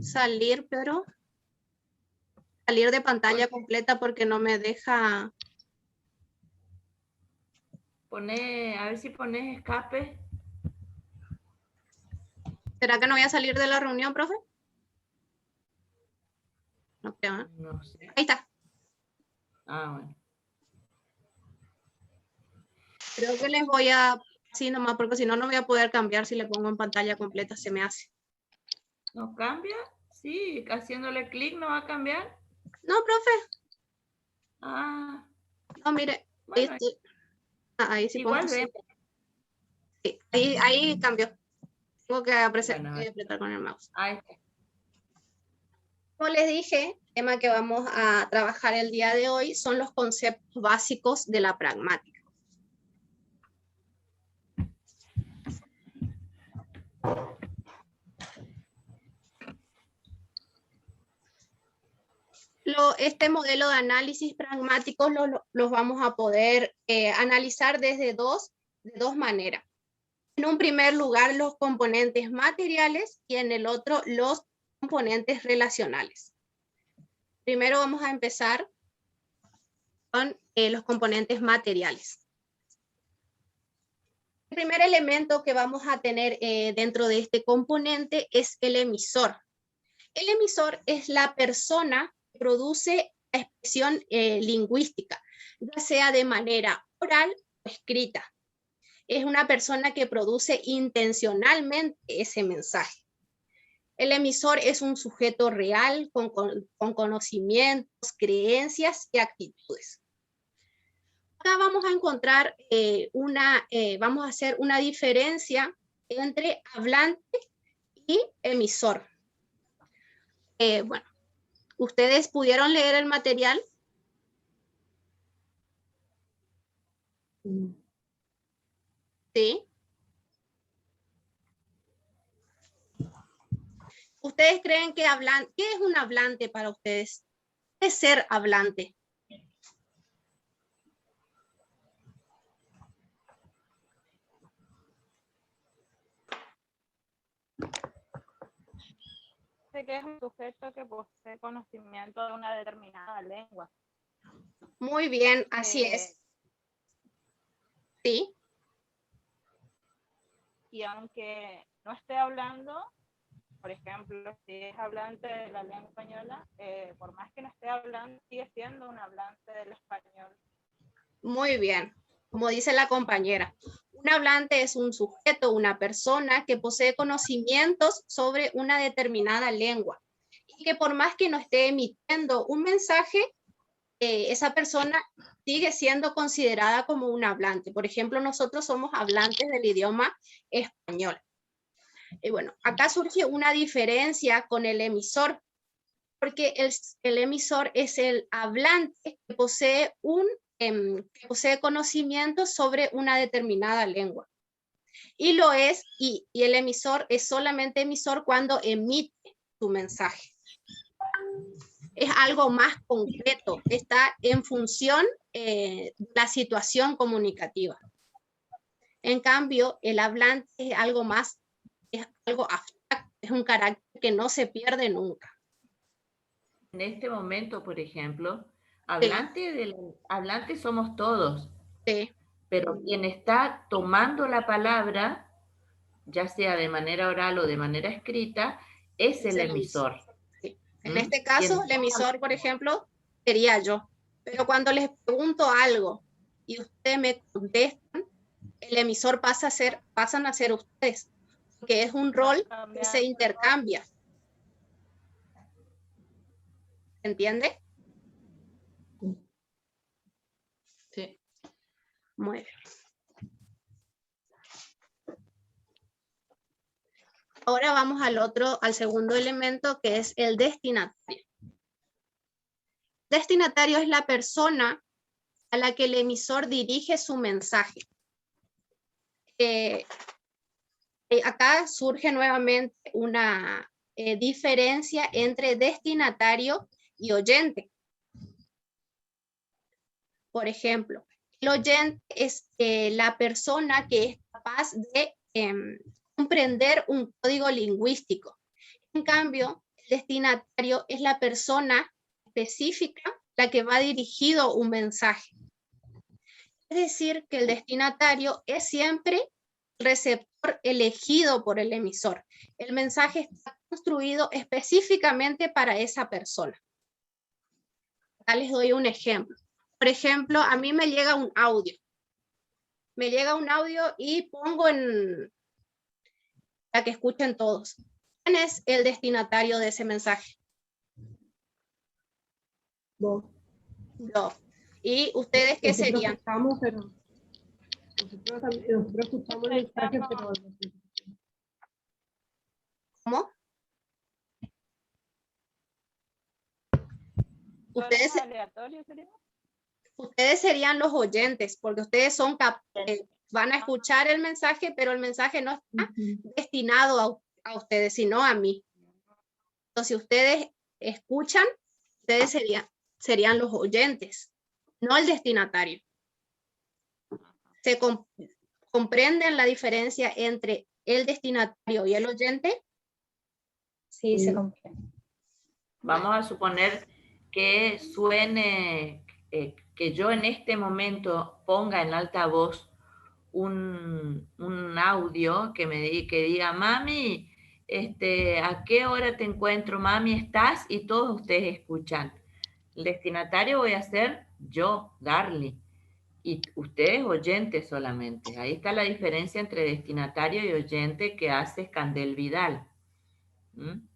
salir, pero salir de pantalla completa porque no me deja. A ver si pones escape. ¿Será que no voy a salir de la reunión, profe? No creo, ¿eh? No sé. Ahí está. Ah, bueno. Creo que les voy a, sí nomás, porque si no, no voy a poder cambiar si le pongo en pantalla completa, se me hace. ¿No cambia? Sí, haciéndole clic no va a cambiar. No, profe. Ah. No, mire. Bueno, ahí sí igual puedo. vemos. Sí, ahí cambió. Tengo que Bueno, apretar con el mouse. ahí está. Como les dije, el tema que vamos a trabajar el día de hoy son los conceptos básicos de la pragmática. Este modelo de análisis pragmático los vamos a poder analizar de dos maneras. En un primer lugar, los componentes materiales y en el otro, los componentes relacionales. Primero vamos a empezar con los componentes materiales. El primer elemento que vamos a tener dentro de este componente es el emisor. El emisor es la persona que produce la expresión lingüística, ya sea de manera oral o escrita. Es una persona que produce intencionalmente ese mensaje. El emisor es un sujeto real con conocimientos, creencias y actitudes. Acá vamos a encontrar vamos a hacer una diferencia entre hablante y emisor. Bueno, ¿ustedes pudieron leer el material? ¿Sí? ¿Ustedes creen que qué es un hablante para ustedes? ¿Qué es ser hablante? Que es un sujeto que posee conocimiento de una determinada lengua. Muy bien, así es. Sí. Y aunque no esté hablando, por ejemplo, si es hablante de la lengua española, por más que no esté hablando, sigue siendo un hablante del español. Muy bien. Como dice la compañera, un hablante es un sujeto, una persona que posee conocimientos sobre una determinada lengua y que por más que no esté emitiendo un mensaje, esa persona sigue siendo considerada como un hablante. Por ejemplo, nosotros somos hablantes del idioma español. Y bueno, acá surge una diferencia con el emisor, porque el emisor es el hablante que posee conocimientos sobre una determinada lengua. Y el emisor es solamente emisor cuando emite su mensaje. Es algo más concreto, está en función de la situación comunicativa. En cambio, el hablante es algo abstracto, es un carácter que no se pierde nunca. En este momento, por ejemplo, hablante somos todos. Sí. Pero quien está tomando la palabra, ya sea de manera oral o de manera escrita, es el emisor. Sí. En este caso, el emisor, por ejemplo, sería yo. Pero cuando les pregunto algo y ustedes me contestan, el emisor pasan a ser ustedes, porque es un rol que se intercambia. ¿Entiende? Sí. Muy bien. Ahora vamos al segundo elemento, que es el destinatario. Destinatario es la persona a la que el emisor dirige su mensaje. Acá surge nuevamente una diferencia entre destinatario y oyente. Por ejemplo, el oyente es la persona que es capaz de comprender un código lingüístico. En cambio, el destinatario es la persona específica la que va dirigido un mensaje. Es decir, que el destinatario es siempre el receptor elegido por el emisor. El mensaje está construido específicamente para esa persona. Acá les doy un ejemplo. Por ejemplo, a mí me llega un audio. Me llega un audio y pongo en para que escuchen todos. ¿Quién es el destinatario de ese mensaje? Vos. Yo. ¿Y ustedes qué Nosotros serían? escuchamos, pero nosotros escuchamos el mensaje, pero ¿Cómo? Ustedes, aleatorio sería? ustedes serían los oyentes, porque ustedes son van a escuchar el mensaje, pero el mensaje no está destinado a ustedes, sino a mí. Entonces, si ustedes escuchan, ustedes serían los oyentes, no el destinatario. ¿Se comprenden la diferencia entre el destinatario y el oyente? Sí, se comprende. Vamos a suponer que suene, que yo en este momento ponga en altavoz un audio que que diga, mami, ¿a qué hora te encuentro, mami? ¿Estás? Y todos ustedes escuchan. El destinatario voy a ser yo, Darly, y ustedes oyentes solamente. Ahí está la diferencia entre destinatario y oyente que hace Candel Vidal. ¿Mm?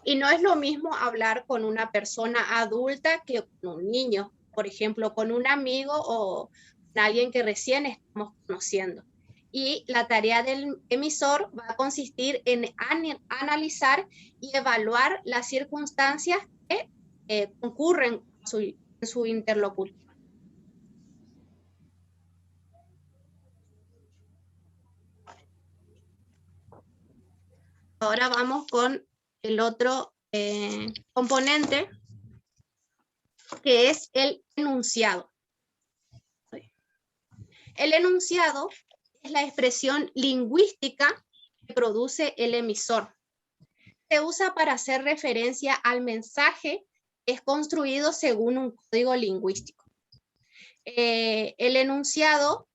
Y no es lo mismo hablar con una persona adulta que con un niño, por ejemplo, con un amigo o con alguien que recién estamos conociendo. Y la tarea del emisor va a consistir en analizar y evaluar las circunstancias que concurren en su interlocutor. Ahora vamos con el otro componente, que es el enunciado. El enunciado es la expresión lingüística que produce el emisor. Se usa para hacer referencia al mensaje que es construido según un código lingüístico. El enunciado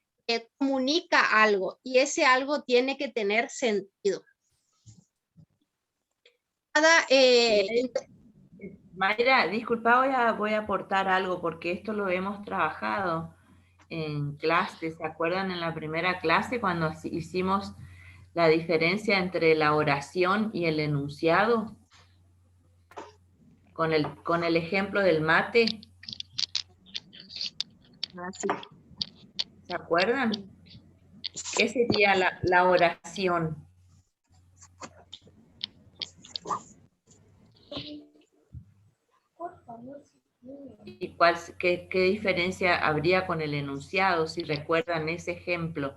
comunica algo y ese algo tiene que tener sentido. Mayra, disculpa, voy a aportar algo porque esto lo hemos trabajado en clase. ¿Se acuerdan en la primera clase cuando hicimos la diferencia entre la oración y el enunciado? Con el ejemplo del mate. ¿Se acuerdan? ¿Qué sería la oración? ¿Y qué diferencia habría con el enunciado, si recuerdan ese ejemplo?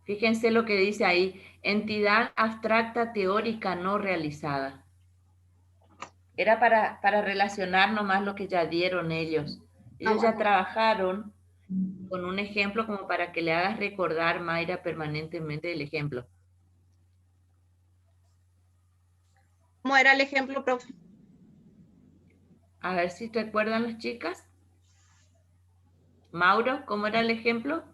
Fíjense lo que dice ahí, entidad abstracta teórica no realizada. Era para relacionar nomás lo que ya dieron ellos. Ellos ya trabajaron con un ejemplo como para que le hagas recordar, Mayra, permanentemente el ejemplo. ¿Cómo era el ejemplo, profe? A ver si te acuerdan las chicas. Mauro, ¿cómo era el ejemplo?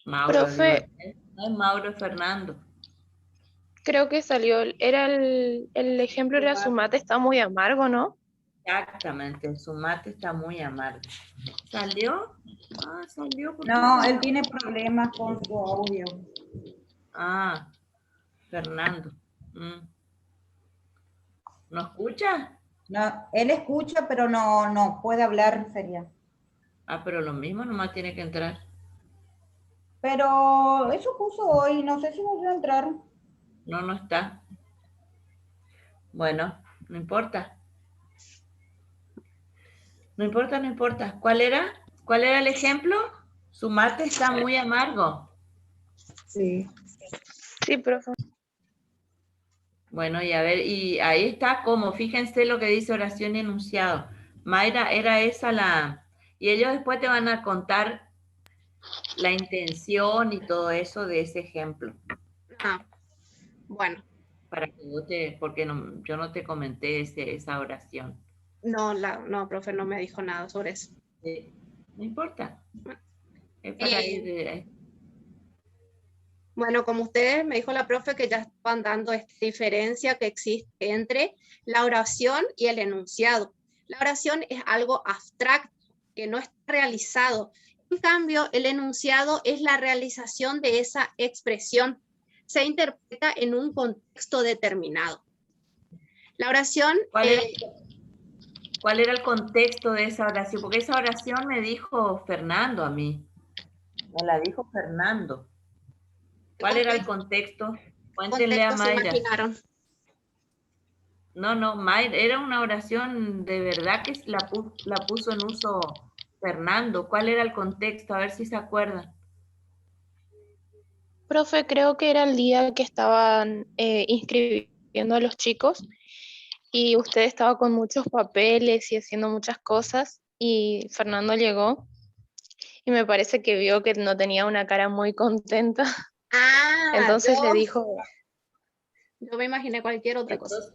Mauro. Profe, no es Mauro, Fernando. creo que salió, el ejemplo era su mate está muy amargo, ¿no? Exactamente, su mate está muy amargo. ¿Salió? Ah, salió. No, él tiene problemas con su audio. Ah, Fernando. ¿No escucha? No, él escucha, pero no puede hablar, sería. Ah, pero lo mismo nomás tiene que entrar. Pero eso puso hoy, no sé si volvió a entrar. No, no está. Bueno, no importa. No importa, no importa. ¿Cuál era? ¿Cuál era el ejemplo? Su mate está muy amargo. Sí. Sí, profe. Bueno, y a ver, y ahí está como, fíjense lo que dice oración y enunciado. Mayra, ¿era esa Y ellos después te van a contar la intención y todo eso de ese ejemplo. Ah, bueno, Para que vos porque no, yo no te comenté esa oración. no, profe, no me dijo nada sobre eso. No importa. Es para ir... Bueno, como ustedes me dijo la profe que ya estaban dando esta diferencia que existe entre la oración y el enunciado. La oración es algo abstracto, que no está realizado. En cambio, el enunciado es la realización de esa expresión. Se interpreta en un contexto determinado. La oración... ¿Cuál era el contexto de esa oración? Porque esa oración me dijo Fernando a mí. Me la dijo Fernando. ¿Cuál era el contexto? Cuéntenle a Mayra. No, Mayra, era una oración de verdad que la puso en uso Fernando. ¿Cuál era el contexto? A ver si se acuerdan. Profe, creo que era el día que estaban inscribiendo a los chicos y usted estaba con muchos papeles y haciendo muchas cosas y Fernando llegó y me parece que vio que no tenía una cara muy contenta. Entonces le dijo... Yo me imaginé cualquier otra cosa.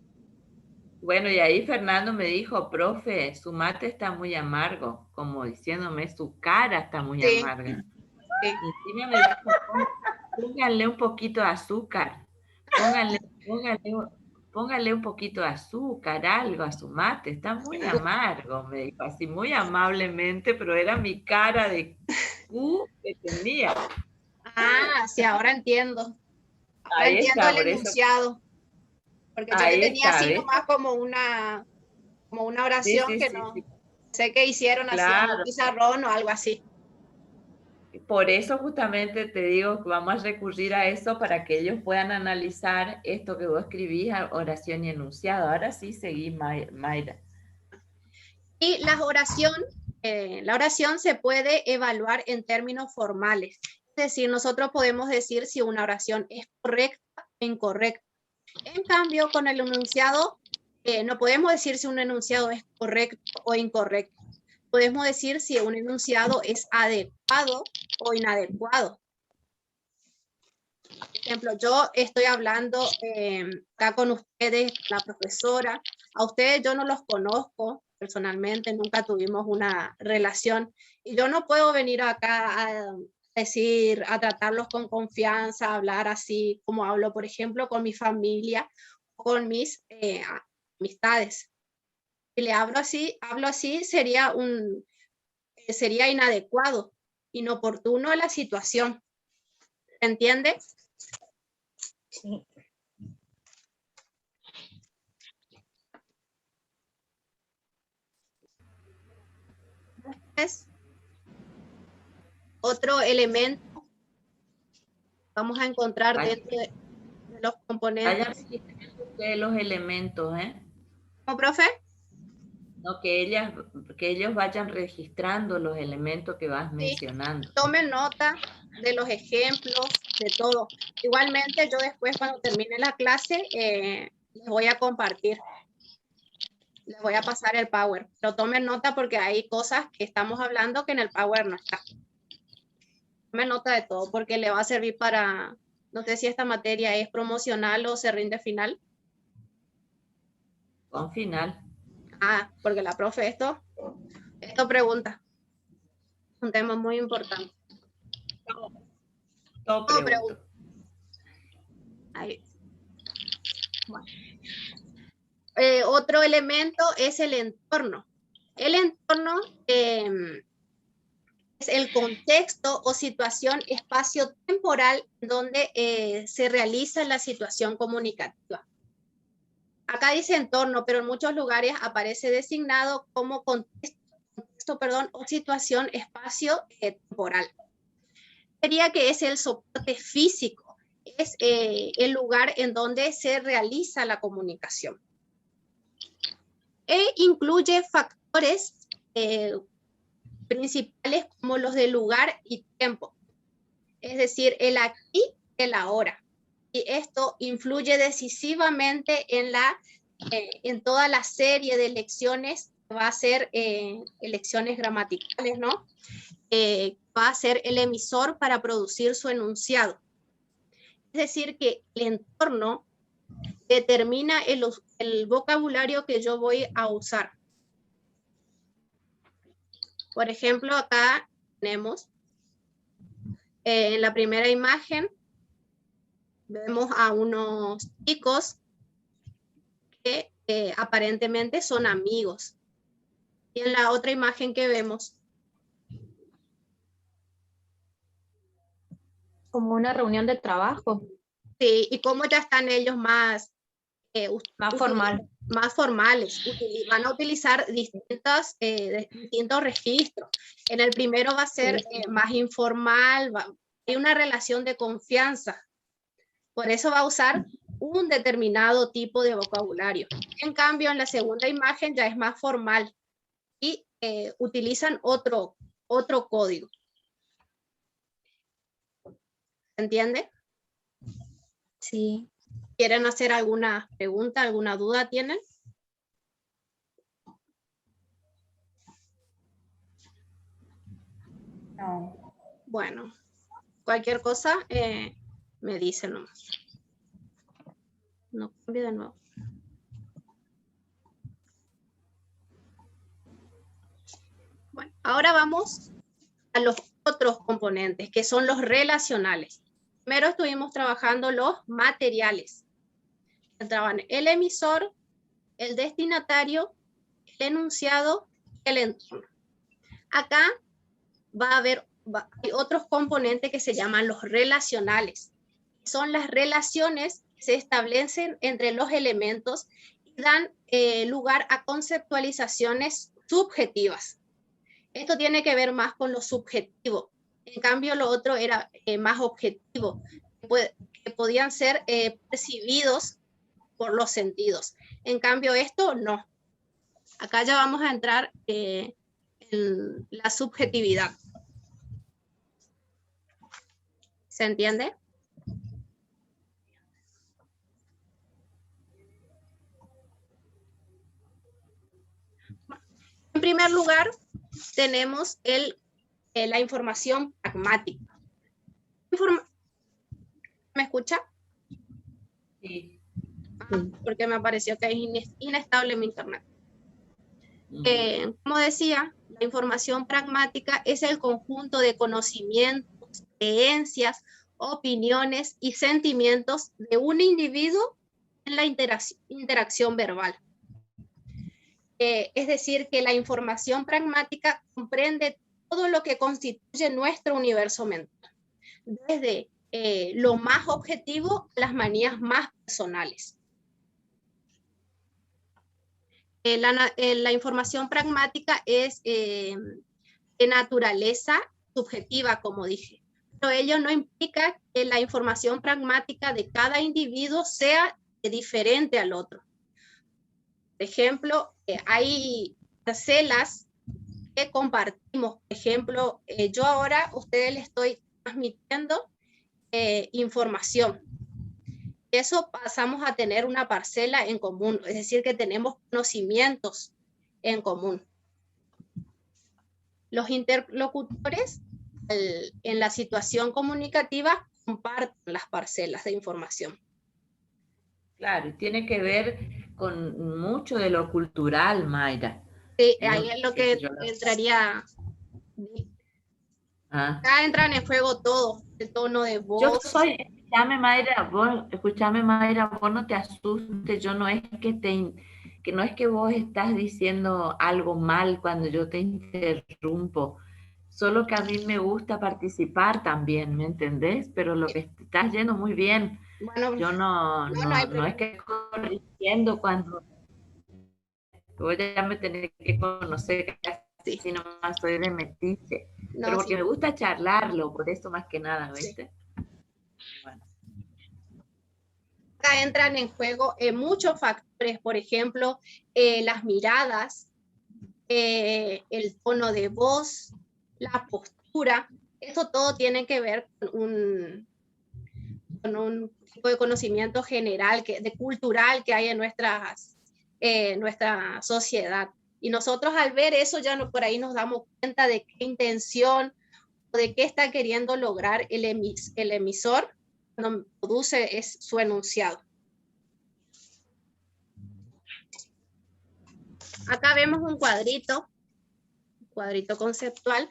Bueno, y ahí Fernando me dijo, profe, su mate está muy amargo, como diciéndome, su cara está muy amarga. Sí. Y encima me dijo, pónganle un poquito de azúcar, póngale un poquito de azúcar, algo a su mate, está muy amargo, me dijo así muy amablemente, pero era mi cara de que tenía. Ah, sí, ahora entiendo. Ahora entiendo el enunciado. Porque yo le tenía así nomás como una oración que no sé qué hicieron así en un pizarrón o algo así. Por eso justamente te digo que vamos a recurrir a eso para que ellos puedan analizar esto que vos escribís, oración y enunciado. Ahora sí seguí, Mayra. Y la oración se puede evaluar en términos formales. Es decir, nosotros podemos decir si una oración es correcta o incorrecta. En cambio, con el enunciado, no podemos decir si un enunciado es correcto o incorrecto. Podemos decir si un enunciado es adecuado o inadecuado. Por ejemplo, yo estoy hablando acá con ustedes, la profesora. A ustedes yo no los conozco personalmente, nunca tuvimos una relación. Y yo no puedo venir acá a decir, a tratarlos con confianza, a hablar así como hablo, por ejemplo, con mi familia, con mis amistades. Si le hablo así sería inadecuado, inoportuno a la situación. ¿Entiende? Sí. Otro elemento vamos a encontrar dentro de los componentes. Vayan registrando los elementos, ¿eh? ¿Cómo, profe? No, que ellos vayan registrando los elementos que vas mencionando. Tomen nota de los ejemplos, de todo. Igualmente, yo después cuando termine la clase, les voy a compartir. Les voy a pasar el Power. Pero tomen nota porque hay cosas que estamos hablando que en el Power no está. Tomen nota de todo porque le va a servir para... No sé si esta materia es promocional o se rinde final. Con final. Ah, porque la profe esto pregunta. Un tema muy importante. Todo pregunto. Ahí. Bueno. Otro elemento es el entorno. El entorno es el contexto o situación espacio-temporal donde se realiza la situación comunicativa. Acá dice entorno, pero en muchos lugares aparece designado como contexto o situación espacio-temporal. Sería que es el soporte físico, es el lugar en donde se realiza la comunicación. E incluye factores principales como los de lugar y tiempo, es decir, el aquí y el ahora. Y esto influye decisivamente en toda la serie de lecciones va a hacer elecciones gramaticales, ¿no? Va a ser el emisor para producir su enunciado. Es decir, que el entorno determina el vocabulario que yo voy a usar. Por ejemplo, acá tenemos en la primera imagen, vemos a unos chicos que aparentemente son amigos. Y en la otra imagen que vemos, como una reunión de trabajo. Sí, y cómo ya están ellos más, más formal. Más formales. Van a utilizar distintos registros. En el primero va a ser más informal, hay una relación de confianza. Por eso va a usar un determinado tipo de vocabulario. En cambio, en la segunda imagen ya es más formal y utilizan otro código. ¿Se entiende? Sí. ¿Quieren hacer alguna pregunta, alguna duda tienen? No. Bueno, cualquier cosa me dicen nomás. No cambie de nuevo. Bueno, ahora vamos a los otros componentes, que son los relacionales. Primero estuvimos trabajando los materiales. Entraban el emisor, el destinatario, el enunciado, el entorno. Acá hay otros componentes que se llaman los relacionales. Son las relaciones que se establecen entre los elementos y dan lugar a conceptualizaciones subjetivas. Esto tiene que ver más con lo subjetivo. En cambio, lo otro era más objetivo, que podían ser percibidos por los sentidos. En cambio, esto no. Acá ya vamos a entrar en la subjetividad. ¿Se entiende? En primer lugar, tenemos la información pragmática. ¿Me escucha? Sí. Porque me pareció que es inestable mi internet. Como decía, la información pragmática es el conjunto de conocimientos, creencias, opiniones y sentimientos de un individuo en la interacción verbal. Es decir, que la información pragmática comprende todo lo que constituye nuestro universo mental, desde lo más objetivo a las manías más personales. La información pragmática es de naturaleza subjetiva, como dije, pero ello no implica que la información pragmática de cada individuo sea diferente al otro. Por ejemplo, hay parcelas que compartimos. Por ejemplo, yo ahora a ustedes les estoy transmitiendo información. Eso pasamos a tener una parcela en común, es decir, que tenemos conocimientos en común. Los interlocutores en la situación comunicativa comparten las parcelas de información. Claro, y tiene que ver con mucho de lo cultural, Mayra. Sí, ahí es lo que entraría. Acá entran en juego todo, el tono de voz. Escúchame Mayra, vos no te asustes, yo no es que no es que vos estás diciendo algo mal cuando yo te interrumpo, solo que a mí me gusta participar también, ¿me entendés? Pero lo que estás yendo muy bien. Bueno, yo no es que corrigiendo cuando vos ya me tenés que conocer, casi si nomás soy de metiche, pero porque me gusta charlarlo, por eso más que nada, ¿viste? Sí. Bueno. Acá entran en juego muchos factores, por ejemplo, las miradas, el tono de voz, la postura. Eso todo tiene que ver con un tipo de conocimiento general, cultural que hay en nuestra sociedad. Y nosotros al ver eso ya no, por ahí nos damos cuenta de qué intención o de qué está queriendo lograr el emisor cuando produce su enunciado. Acá vemos un cuadrito conceptual.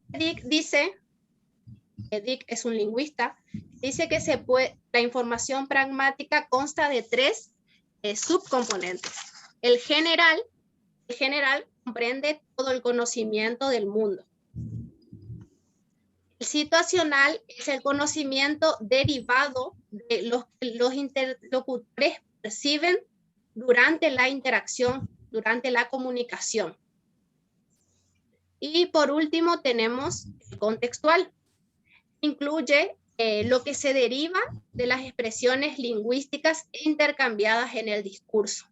Dick dice, Dick es un lingüista, dice que la información pragmática consta de 3 subcomponentes. El general comprende todo el conocimiento del mundo. El situacional es el conocimiento derivado de los interlocutores perciben durante la interacción, durante la comunicación. Y por último tenemos el contextual. Incluye lo que se deriva de las expresiones lingüísticas intercambiadas en el discurso.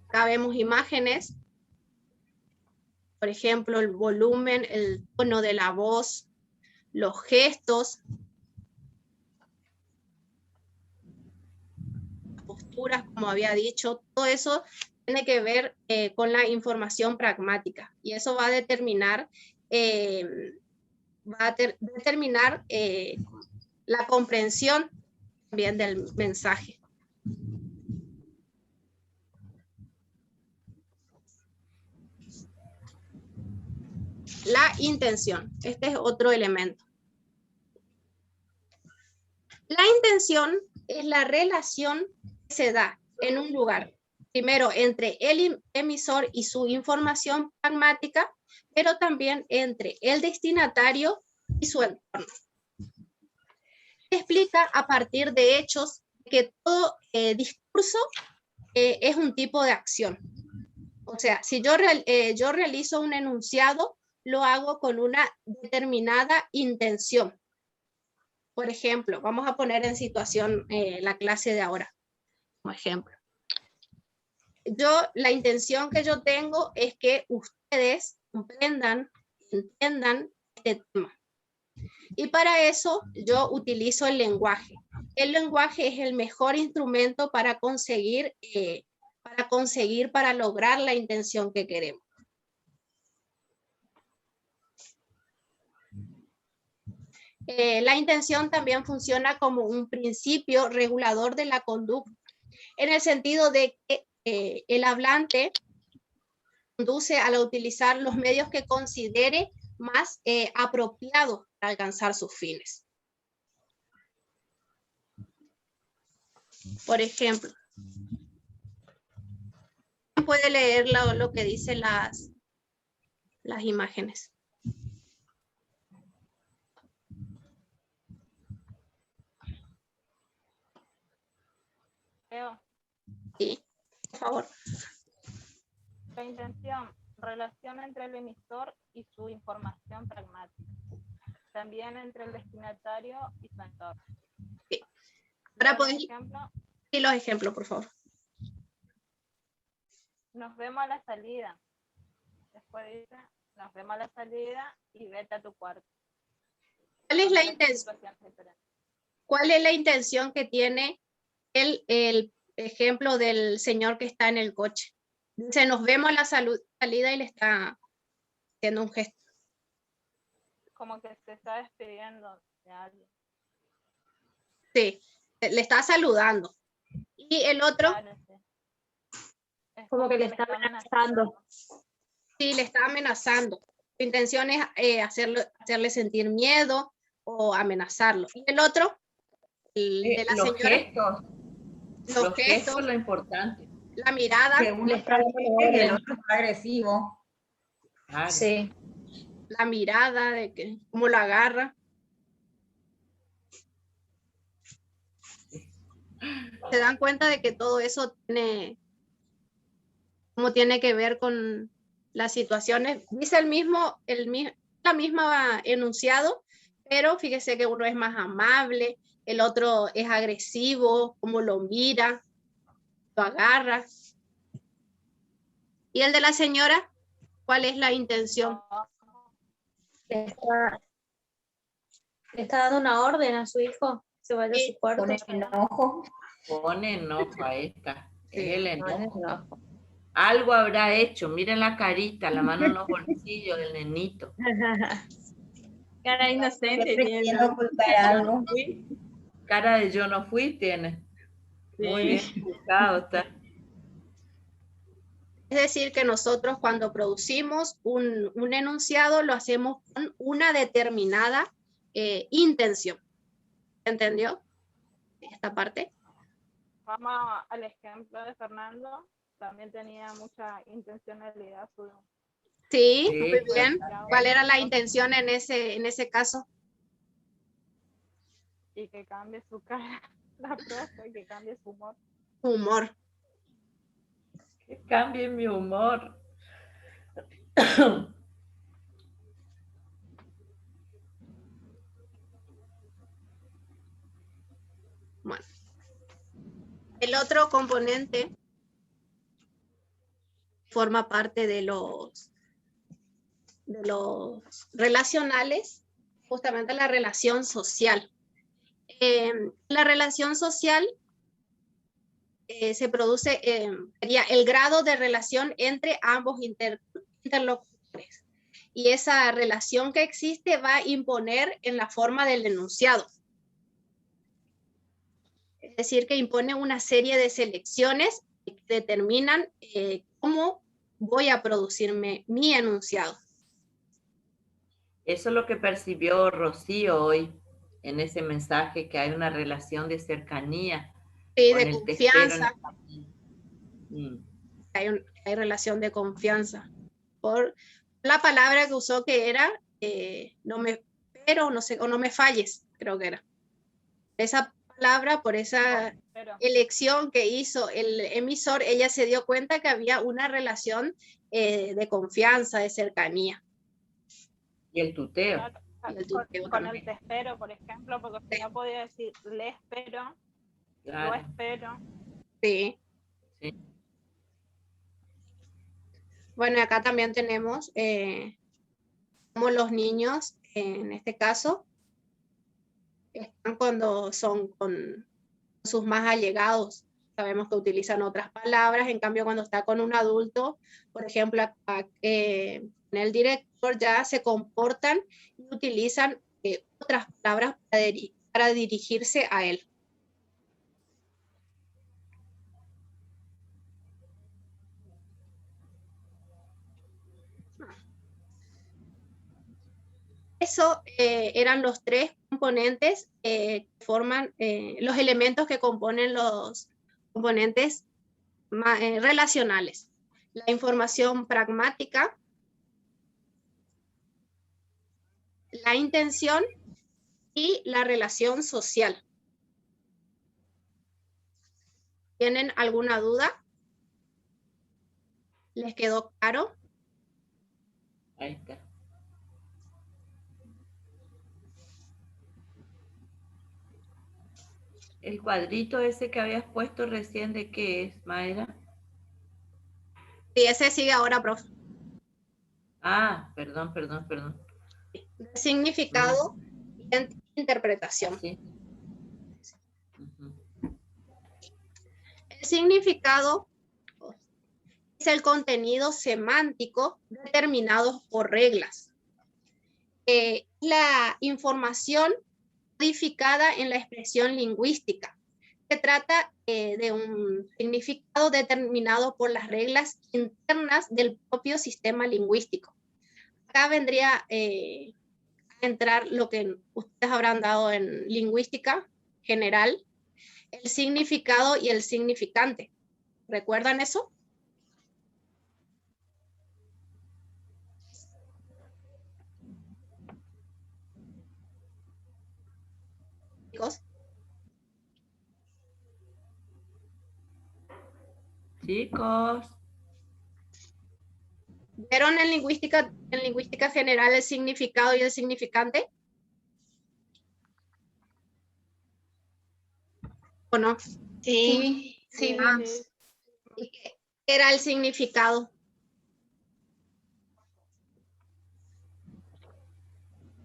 Acá vemos imágenes, por ejemplo, el volumen, el tono de la voz, los gestos, posturas, como había dicho, todo eso tiene que ver con la información pragmática y eso va a determinar, la comprensión también del mensaje. La intención, este es otro elemento. La intención es la relación que se da en un lugar, primero entre el emisor y su información pragmática, pero también entre el destinatario y su entorno. Explica a partir de hechos que todo discurso es un tipo de acción. O sea, si yo realizo un enunciado, lo hago con una determinada intención. Por ejemplo, vamos a poner en situación la clase de ahora, como ejemplo. La intención que yo tengo es que ustedes comprendan, entiendan este tema. Y para eso yo utilizo el lenguaje. El lenguaje es el mejor instrumento para para lograr la intención que queremos. La intención también funciona como un principio regulador de la conducta, en el sentido de que el hablante conduce al utilizar los medios que considere más apropiados para alcanzar sus fines. Por ejemplo, puede leer lo que dicen las imágenes. Sí, por favor. La intención, relación entre el emisor y su información pragmática. También entre el destinatario y su entorno. Sí. Ahora puedes decir los ejemplos, por favor. Nos vemos a la salida. Después dice, nos vemos a la salida y vete a tu cuarto. ¿Cuál es la intención? ¿Cuál es la intención que tiene el ejemplo del señor que está en el coche? Dice, nos vemos a la salida y le está haciendo un gesto. Como que se está despidiendo de alguien. Sí, le está saludando. Y el otro... Claro, sí. Como que le está amenazando. Sí, le está amenazando. Su intención es hacerle sentir miedo o amenazarlo. Y el otro, de la los señora... Los gestos es lo importante. La mirada. Que uno está y el otro está agresivo. Claro. Sí. La mirada, de que cómo lo agarra. Se dan cuenta de que todo eso tiene que ver con las situaciones. Dice la misma enunciado, pero fíjese que uno es más amable, el otro es agresivo, como lo mira, lo agarra. ¿Y el de la señora? ¿Cuál es la intención? Le está dando una orden a su hijo, se vaya a su cuarto. Con el enojo. Pone enojo a esta. Es el No, es enojo. enojo. Algo habrá hecho. Miren la carita, la mano en los bolsillos del nenito. Cara inocente Siempre tiene. quiero ocultar algo. Cara de yo no fui tiene. Muy bien explicado está. Es decir, que nosotros cuando producimos un enunciado lo hacemos con una determinada intención. ¿Entendió esta parte? Vamos al ejemplo de Fernando. También tenía mucha intencionalidad su Sí, Sí, muy bien. claro. ¿Cuál era la intención en ese caso? y que cambie su cara, la profe, que cambie su humor. Humor. Que cambie mi humor. Bueno. El otro componente forma parte de los relacionales, justamente la relación social. La relación social se produce, sería el grado de relación entre ambos interlocutores. Y esa relación que existe va a imponer en la forma del enunciado. Es decir, que impone una serie de selecciones que determinan cómo voy a producirme mi enunciado. Eso es lo que percibió Rocío hoy en ese mensaje, que hay una relación de cercanía Sí, con de el testero en confianza. el camino. Hay relación de confianza. Por la palabra que usó que era no me, pero no sé, o no me falles, creo que era. Esa palabra, por esa Pero elección que hizo el emisor, ella se dio cuenta que había una relación de confianza, de cercanía. Y el tuteo. claro, Y el con, tuteo con también. el te espero, por ejemplo, porque si no podía decir le espero, yo Claro, espero. Sí. sí. Bueno, acá también tenemos como los niños, en este caso, están cuando son con sus más allegados. Sabemos que utilizan otras palabras, en cambio cuando está con un adulto, por ejemplo, acá, en el director ya se comportan y utilizan otras palabras para dirigirse a él. Eso eran los tres componentes que forman los elementos que componen los componentes relacionales. La información pragmática, la intención y la relación social. ¿Tienen alguna duda? ¿Les quedó claro? Ahí está. El cuadrito ese que habías puesto recién, ¿de qué es, Mayra? Sí, ese sigue ahora, profe. Ah, perdón. Significado y interpretación. Así. Ujú. El significado es el contenido semántico determinado por reglas. La información codificada en la expresión lingüística. Se trata de un significado determinado por las reglas internas del propio sistema lingüístico. Acá vendría a entrar lo que ustedes habrán dado en lingüística general, el significado y el significante. ¿Recuerdan eso? Chicos. Chicos, ¿Vieron en lingüística general el significado y el significante? ¿O no? Sí, sí. Ah, Sí, ¿y qué era el significado?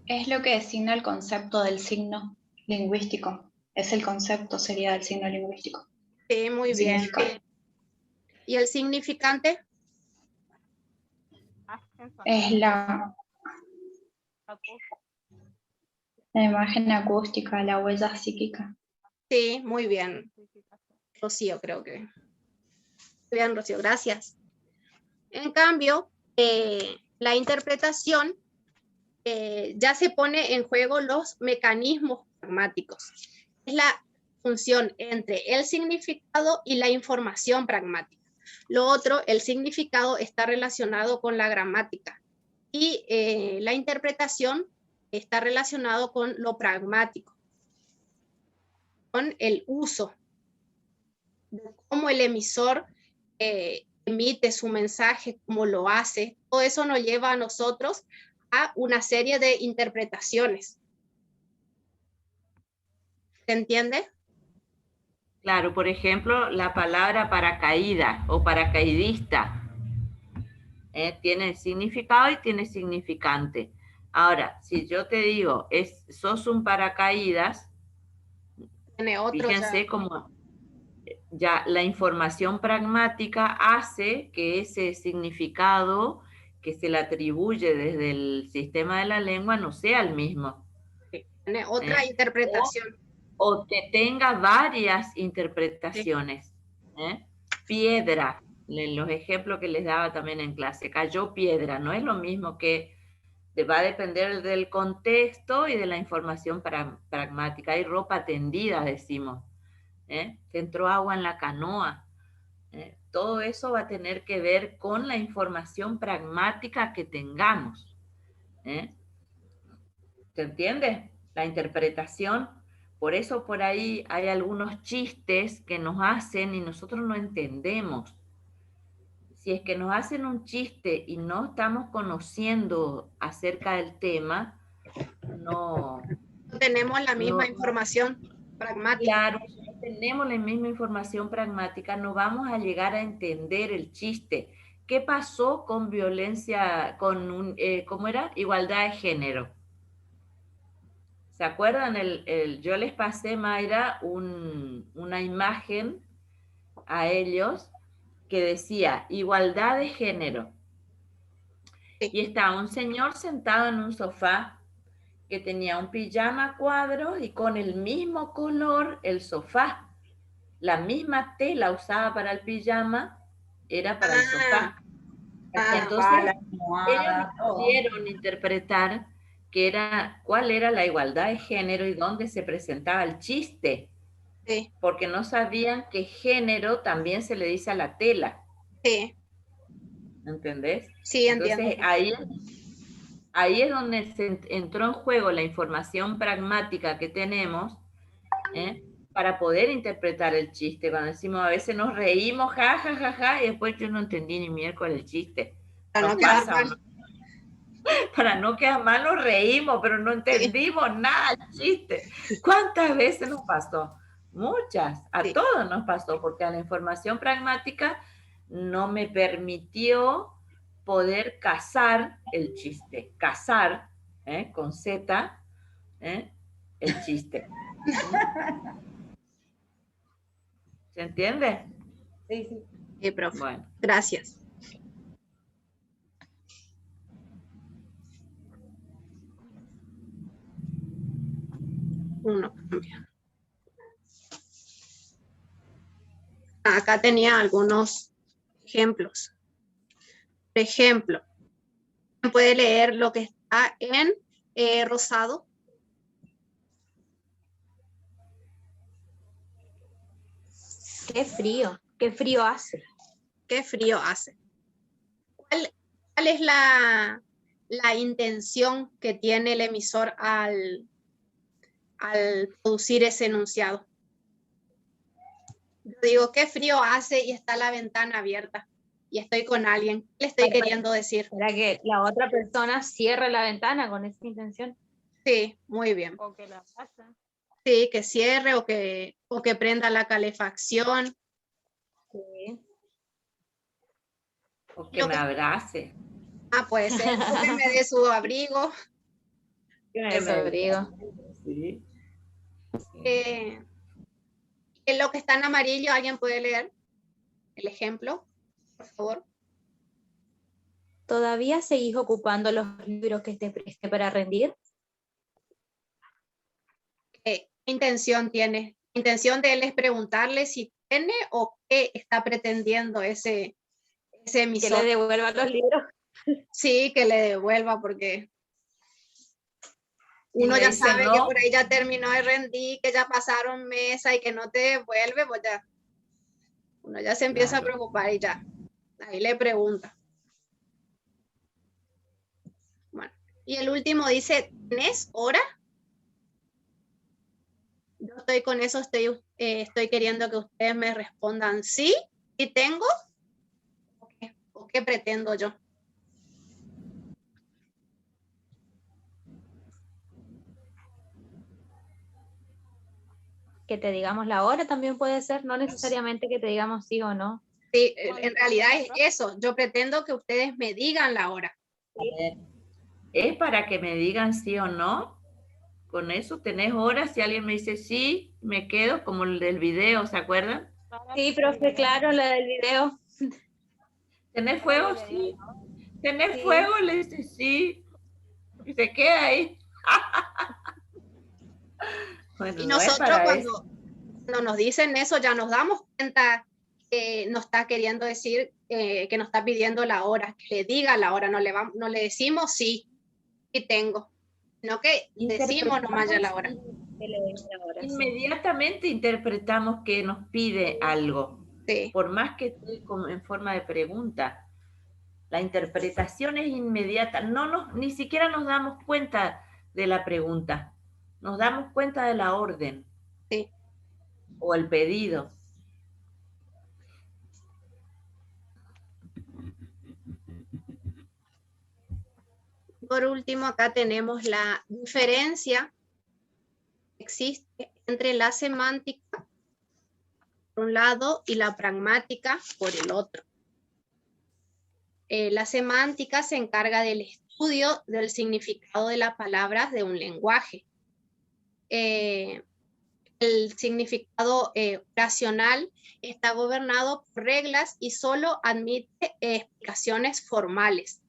Es lo que designa el concepto del signo lingüístico. Es el concepto, sería el signo lingüístico. Sí, muy bien. Significado. ¿Y el significante? Es la imagen acústica, la huella psíquica. Sí, muy bien. Rocío, creo que. Muy bien, Rocío, gracias. En cambio, la interpretación ya se pone en juego los mecanismos pragmáticos. Es la función entre el significado y la información pragmática. Lo otro, el significado está relacionado con la gramática y la interpretación está relacionado con lo pragmático, con el uso, de cómo el emisor emite su mensaje, cómo lo hace. Todo eso nos lleva a nosotros a una serie de interpretaciones. ¿Se entiende? Claro, por ejemplo, la palabra paracaídas o paracaidista tiene significado y tiene significante. Ahora, si yo te digo, sos un paracaídas, Tiene otro, fíjense cómo ya la información pragmática hace que ese significado que se le atribuye desde el sistema de la lengua no sea el mismo. Tiene otra interpretación. O que tenga varias interpretaciones. Piedra, los ejemplos que les daba también en clase, cayó piedra, no es lo mismo que va a depender del contexto y de la información pragmática. Hay ropa tendida, decimos. Que entró agua en la canoa. Todo eso va a tener que ver con la información pragmática que tengamos. ¿Se entiende? La interpretación. Por eso por ahí hay algunos chistes que nos hacen y nosotros no entendemos. Si es que nos hacen un chiste y no estamos conociendo acerca del tema, no tenemos la misma información pragmática. Claro, si no tenemos la misma información pragmática, no vamos a llegar a entender el chiste. ¿Qué pasó con violencia, cómo era? Igualdad de género? ¿Se acuerdan? Yo les pasé, Mayra, una imagen a ellos que decía igualdad de género. Sí. Y estaba un señor sentado en un sofá que tenía un pijama a cuadros y con el mismo color el sofá. La misma tela usada para el pijama era para el sofá. Entonces, ellos pudieron interpretar cuál era la igualdad de género y dónde se presentaba el chiste. Sí. Porque no sabían que género también se le dice a la tela. Sí. ¿Entendés? Sí, entiendo. Entonces, ahí es donde se entró en juego la información pragmática que tenemos, para poder interpretar el chiste. Cuando decimos, a veces nos reímos, ja, ja, ja, ja, y después yo no entendí ni miércoles el chiste. Para no quedar mal. ¿No? Para no quedar mal nos reímos, pero no entendimos nada del chiste. ¿Cuántas veces nos pasó? Muchas. A todos nos pasó, porque a la información pragmática no me permitió poder cazar el chiste. Cazar, con Z, el chiste. ¿Se entiende? Sí, sí. Sí, profe. Bueno. Gracias. Uno cambia. Acá tenía algunos ejemplos. Por ejemplo, puede leer lo que está en rosado. Qué frío hace. Qué frío hace. ¿Cuál es la intención que tiene el emisor al producir ese enunciado? Yo digo, qué frío hace y está la ventana abierta y estoy con alguien. ¿Qué le estoy queriendo decir? Para que la otra persona cierre la ventana con esa intención. Sí, muy bien. O que la pase. Sí, que cierre o que prenda la calefacción. Sí. O que me abrace. Puede ser. O que me dé su abrigo. Eso digo. Sí. En lo que está en amarillo, ¿alguien puede leer el ejemplo, por favor? ¿Todavía seguís ocupando los libros que te presté para rendir? ¿Qué intención tiene? ¿Intención de él es preguntarle si tiene o qué está pretendiendo ese Que emisor? le devuelva los libros. Sí, que le devuelva, porque Y uno le ya dice sabe que no. por ahí ya terminó de rendir, que ya pasaron mesa y que no te devuelve, pues ya uno ya se empieza a Claro. preocupar y ya, ahí le pregunta. Bueno, y el último dice, ¿tenés hora? Yo estoy con eso, estoy queriendo que ustedes me respondan sí, sí tengo, o qué pretendo yo. Que te digamos la hora también puede ser, no necesariamente que te digamos sí o no. Sí, en realidad es eso, yo pretendo que ustedes me digan la hora. A ver, es para que me digan sí o no. Con eso tenés horas. Si alguien me dice sí, me quedo como el del video, ¿se acuerdan? Sí, profe, claro, la del video. ¿Tenés fuego? Sí. ¿Tenés Sí. fuego? Le dice sí. Y se queda ahí. Bueno, Y no es nosotros para eso. cuando nos dicen eso ya nos damos cuenta que nos está queriendo decir, que nos está pidiendo la hora, que le diga la hora, no le decimos sí, sí tengo, sino que decimos nomás ya la hora. Inmediatamente interpretamos que nos pide algo, Sí. por más que esté en forma de pregunta. La interpretación es inmediata, ni siquiera nos damos cuenta de la pregunta, nos damos cuenta de la orden, Sí. O el pedido. Por último, acá tenemos la diferencia que existe entre la semántica por un lado y la pragmática por el otro. La semántica se encarga del estudio del significado de las palabras de un lenguaje. El significado oracional está gobernado por reglas y solo admite explicaciones formales.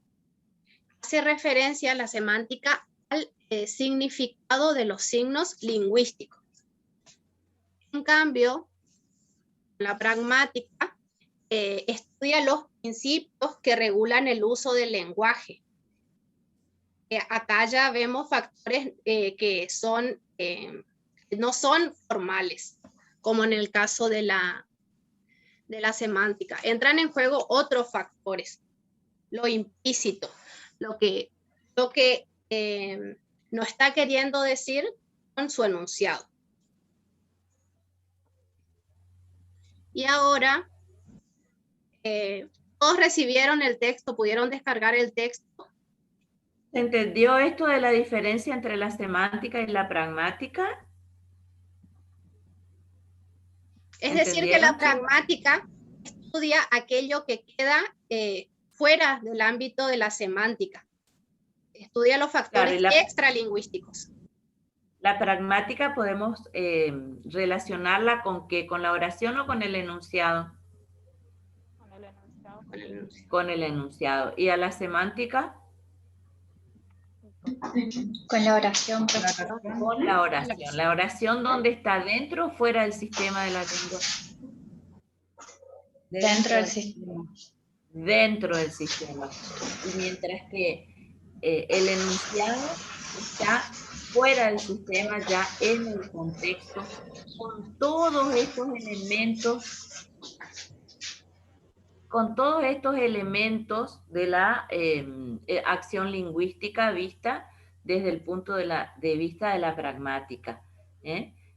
Hace referencia a la semántica al significado de los signos lingüísticos. En cambio, la pragmática estudia los principios que regulan el uso del lenguaje. Acá ya vemos factores que no son formales, como en el caso de la semántica. Entran en juego otros factores, lo implícito, lo que no está queriendo decir con su enunciado. Y ahora, todos recibieron el texto, pudieron descargar el texto. ¿Se entendió esto de la diferencia entre la semántica y la pragmática? Es decir, que la pragmática estudia aquello que queda fuera del ámbito de la semántica. Estudia los factores extralingüísticos. La pragmática podemos relacionarla con ¿qué? ¿Con la oración o con el enunciado? Con el enunciado. Con el enunciado. ¿Y a la semántica? Con la oración. Con la oración. ¿La oración dónde está? ¿Dentro o fuera del sistema de la lengua? Dentro del sistema. Dentro del sistema. Y mientras que el enunciado está fuera del sistema, ya en el contexto, con todos estos elementos de la acción lingüística vista desde el punto de vista de la pragmática.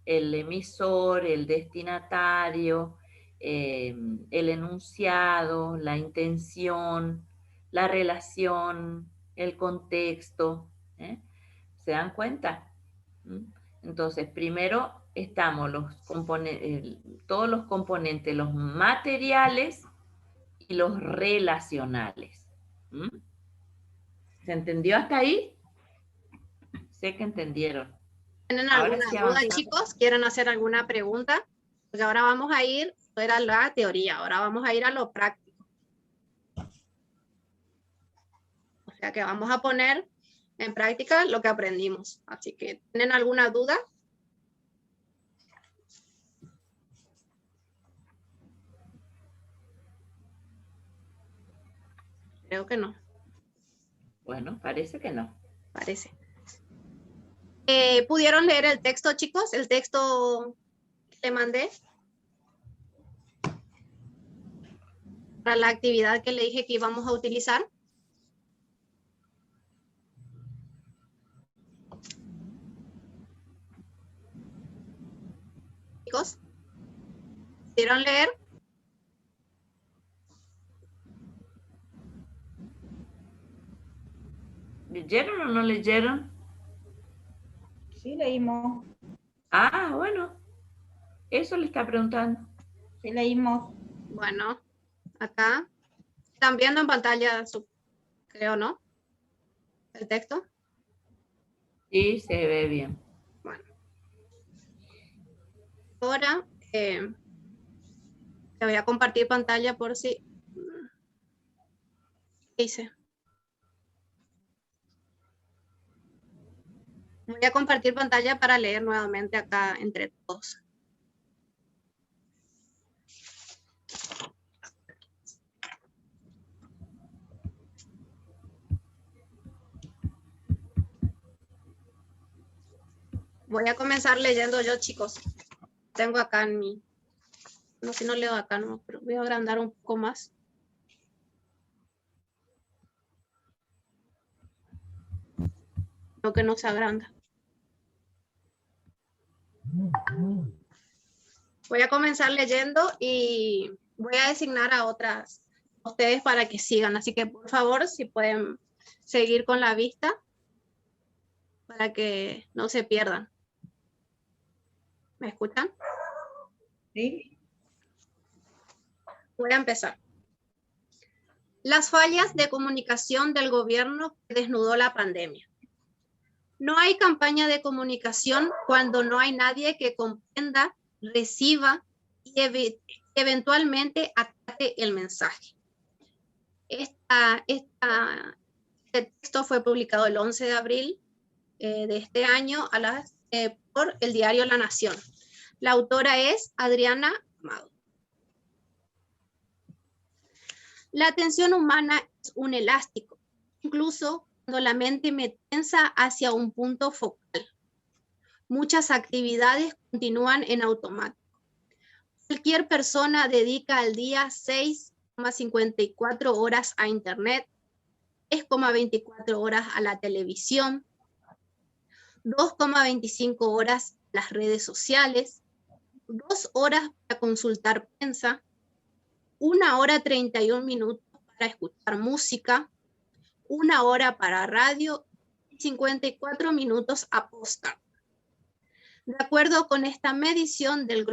El emisor, el destinatario, el enunciado, la intención, la relación, el contexto. ¿Se dan cuenta? Entonces, primero estamos todos los componentes, los materiales y los relacionales. ¿Se entendió hasta ahí? sé que entendieron. ¿Tienen Ahora alguna sí duda, avanzamos. chicos? ¿Quieren hacer alguna pregunta? Porque ahora vamos a ir, esto era la teoría, ahora vamos a ir a lo práctico. O sea que vamos a poner en práctica lo que aprendimos. Así que, ¿tienen alguna duda? Creo que no, Bueno, parece que no. parece. ¿Pudieron leer el texto, chicos? El texto que le mandé para la actividad que le dije que íbamos a utilizar. Chicos, ¿pudieron leer? ¿Leyeron o no leyeron? Sí, leímos. Ah, bueno. Eso le está preguntando. Sí, leímos. Bueno, acá. ¿Están viendo en pantalla, creo, no? El texto. Sí, se ve bien. Bueno. Ahora te voy a compartir pantalla por si... ¿Qué hice? Voy a compartir pantalla para leer nuevamente acá entre todos. Voy a comenzar leyendo yo, chicos. Tengo acá en mi... No, si no leo acá, no, pero voy a agrandar un poco más. Creo que no se agranda. Voy a comenzar leyendo y voy a designar a otras a ustedes para que sigan. Así que, por favor, si pueden seguir con la vista para que no se pierdan. ¿Me escuchan? Sí. Voy a empezar. Las fallas de comunicación del gobierno que desnudó la pandemia. No hay campaña de comunicación cuando no hay nadie que comprenda, reciba y eventualmente acate el mensaje. Este texto fue publicado el 11 de abril de este año por el diario La Nación. La autora es Adriana Amado. La atención humana es un elástico, incluso cuando la mente me tensa hacia un punto focal. Muchas actividades continúan en automático. Cualquier persona dedica al día 6,54 horas a Internet, 3,24 horas a la televisión, 2,25 horas a las redes sociales, 2 horas para consultar prensa, 1 hora 31 minutos para escuchar música, 1 hora para radio y 54 minutos a postar. De acuerdo con esta medición del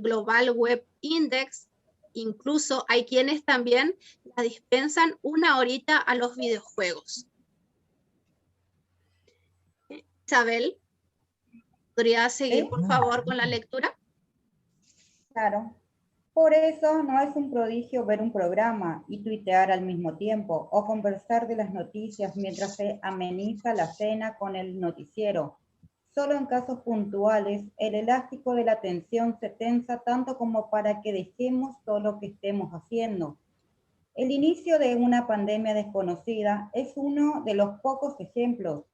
Global Web Index, incluso hay quienes también la dispensan 1 horita a los videojuegos. Isabel, ¿podría seguir, por favor, con la lectura? Claro. Por eso no es un prodigio ver un programa y tuitear al mismo tiempo o conversar de las noticias mientras se ameniza la cena con el noticiero. Solo en casos puntuales, el elástico de la atención se tensa tanto como para que dejemos todo lo que estemos haciendo. El inicio de una pandemia desconocida es uno de los pocos ejemplos.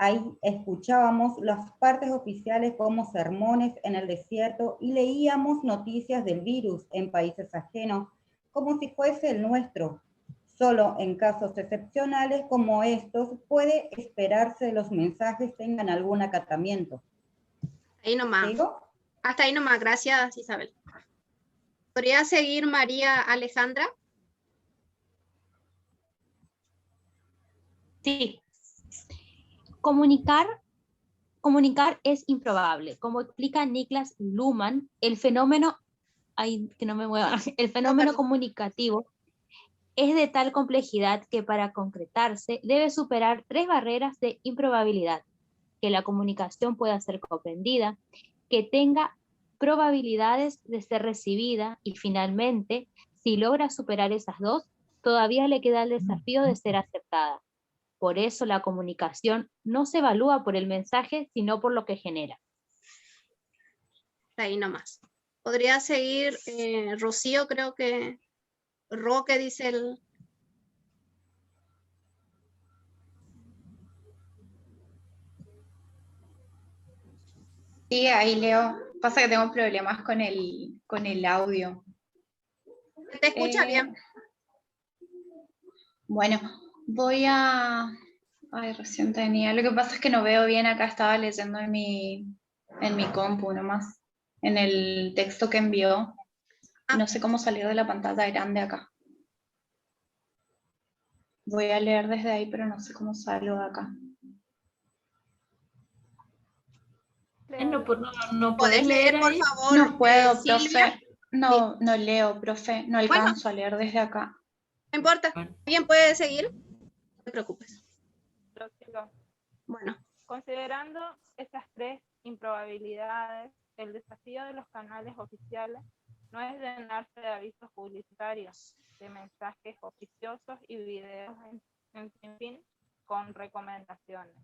Ahí escuchábamos las partes oficiales como sermones en el desierto y leíamos noticias del virus en países ajenos como si fuese el nuestro. Solo en casos excepcionales como estos puede esperarse los mensajes tengan algún acatamiento. Ahí nomás. ¿Sigo? Hasta ahí nomás. Gracias, Isabel. ¿Podría seguir María Alejandra? Sí. Comunicar es improbable. Como explica Niklas Luhmann, el fenómeno comunicativo es de tal complejidad que para concretarse debe superar 3 barreras de improbabilidad: que la comunicación pueda ser comprendida, que tenga probabilidades de ser recibida y finalmente, si logra superar esas dos, todavía le queda el desafío de ser aceptada. Por eso la comunicación no se evalúa por el mensaje, sino por lo que genera. Ahí nomás. Podría seguir Rocío, creo que Roque dice el... Sí, ahí leo. Pasa que tengo problemas con el audio. ¿Te escucha bien? Bueno, voy a... Ay, recién tenía. Lo que pasa es que no veo bien acá, estaba leyendo en mi compu nomás, en el texto que envió. No sé cómo salir de la pantalla grande acá. Voy a leer desde ahí, pero no sé cómo salgo de acá. No ¿Podés podés leer, por ahí? favor? No puedo, Silvia. profe. No leo, profe. No alcanzo a leer desde acá. No importa. ¿Alguien puede seguir? No te preocupes. Bueno. Considerando estas tres improbabilidades, el desafío de los canales oficiales no es llenarse de avisos publicitarios, de mensajes oficiosos y videos en sin fin con recomendaciones.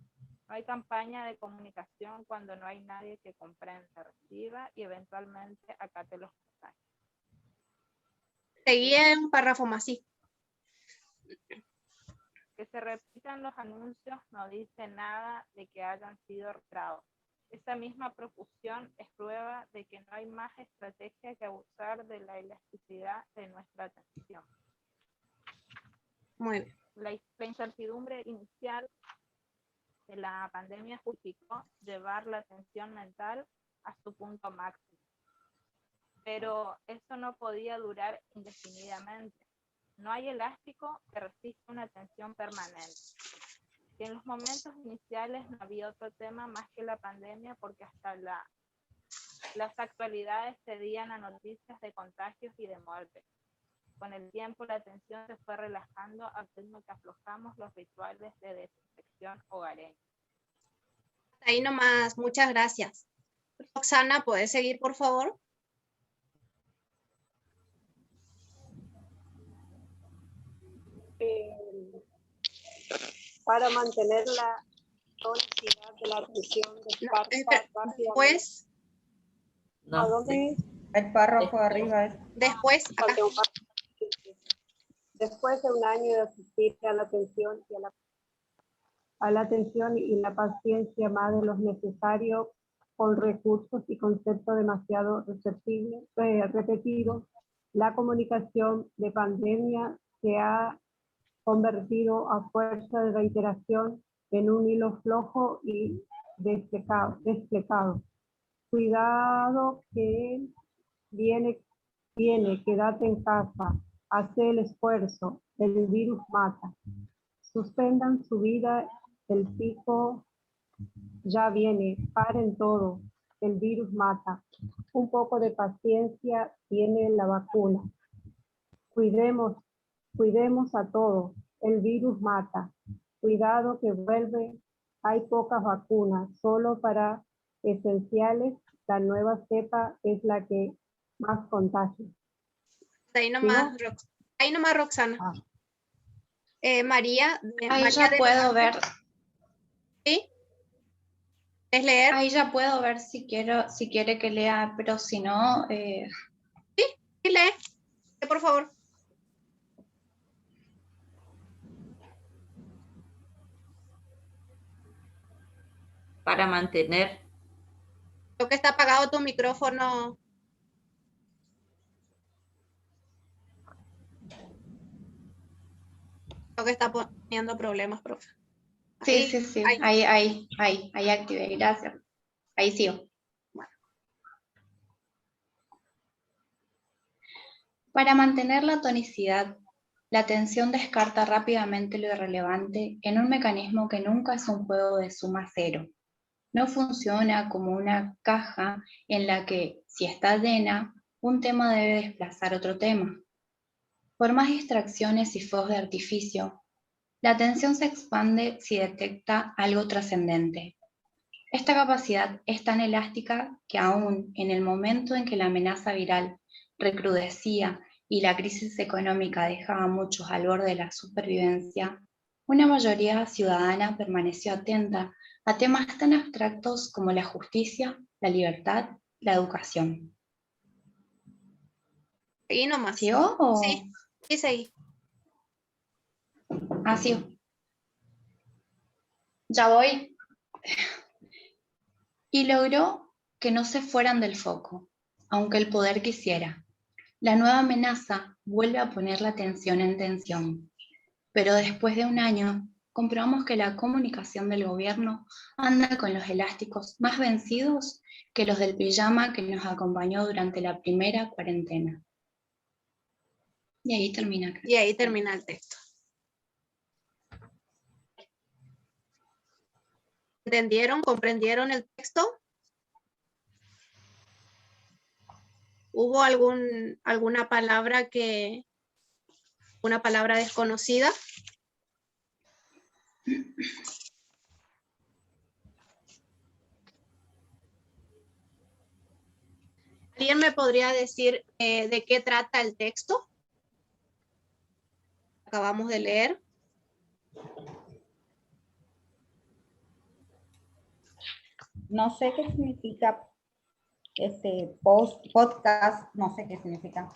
No hay campaña de comunicación cuando no hay nadie que comprenda, reciba y eventualmente acate los mensajes. Seguí en un párrafo más, sí. Que se repitan los anuncios no dice nada de que hayan sido retirados. Esa misma profusión es prueba de que no hay más estrategia que abusar de la elasticidad de nuestra atención. Muy bien. La incertidumbre inicial de la pandemia justificó llevar la atención mental a su punto máximo. Pero eso no podía durar indefinidamente. No hay elástico que resista una tensión permanente. Y en los momentos iniciales no había otro tema más que la pandemia, porque hasta las actualidades cedían a noticias de contagios y de muertes. Con el tiempo la tensión se fue relajando al ritmo que aflojamos los rituales de desinfección hogareña. Ahí nomás, muchas gracias. Roxana, ¿puedes seguir, por favor? Para mantener la tonicidad de la atención después. ¿A dónde es? El párrafo arriba es. Después, acá. Después de un año de asistir a la atención y la paciencia más de los necesarios, con recursos y conceptos demasiado repetidos, la comunicación de pandemia se ha convertido a fuerza de reiteración en un hilo flojo y desplegado. Cuidado que viene, quédate en casa, hace el esfuerzo, el virus mata. Suspendan su vida, el pico ya viene, paren todo, el virus mata. Un poco de paciencia tiene la vacuna. Cuidemos a todos, el virus mata. Cuidado que vuelve, hay pocas vacunas, solo para esenciales, la nueva cepa es la que más contagia. Ahí nomás, Roxana. María. Ahí María ya puedo ver. ¿Sí? ¿Es leer? Ahí ya puedo ver si quiere que lea, pero si no... Sí, lee, por favor. Para mantener. Creo que está apagado tu micrófono. Creo que está poniendo problemas, profe. Sí. Ahí activé, gracias. Ahí sigo. Bueno. Para mantener la tonicidad, la atención descarta rápidamente lo irrelevante en un mecanismo que nunca es un juego de suma cero. No funciona como una caja en la que, si está llena, un tema debe desplazar otro tema. Por más distracciones y fuegos de artificio, la atención se expande si detecta algo trascendente. Esta capacidad es tan elástica que aún en el momento en que la amenaza viral recrudecía y la crisis económica dejaba a muchos al borde de la supervivencia, una mayoría ciudadana permaneció atenta a temas tan abstractos como la justicia, la libertad, la educación. Ahí nomás. ¿Siguió o...? Sí, dice ahí. Ah, sí. Ya voy. Y logró que no se fueran del foco, aunque el poder quisiera. La nueva amenaza vuelve a poner la tensión en tensión, pero después de un año comprobamos que la comunicación del gobierno anda con los elásticos más vencidos que los del pijama que nos acompañó durante la primera cuarentena. Y ahí termina. Y ahí termina el texto. ¿Entendieron? ¿Comprendieron el texto? ¿Hubo alguna palabra una palabra desconocida? ¿Alguien me podría decir de qué trata el texto? Acabamos de leer. No sé qué significa podcast, no sé qué significa.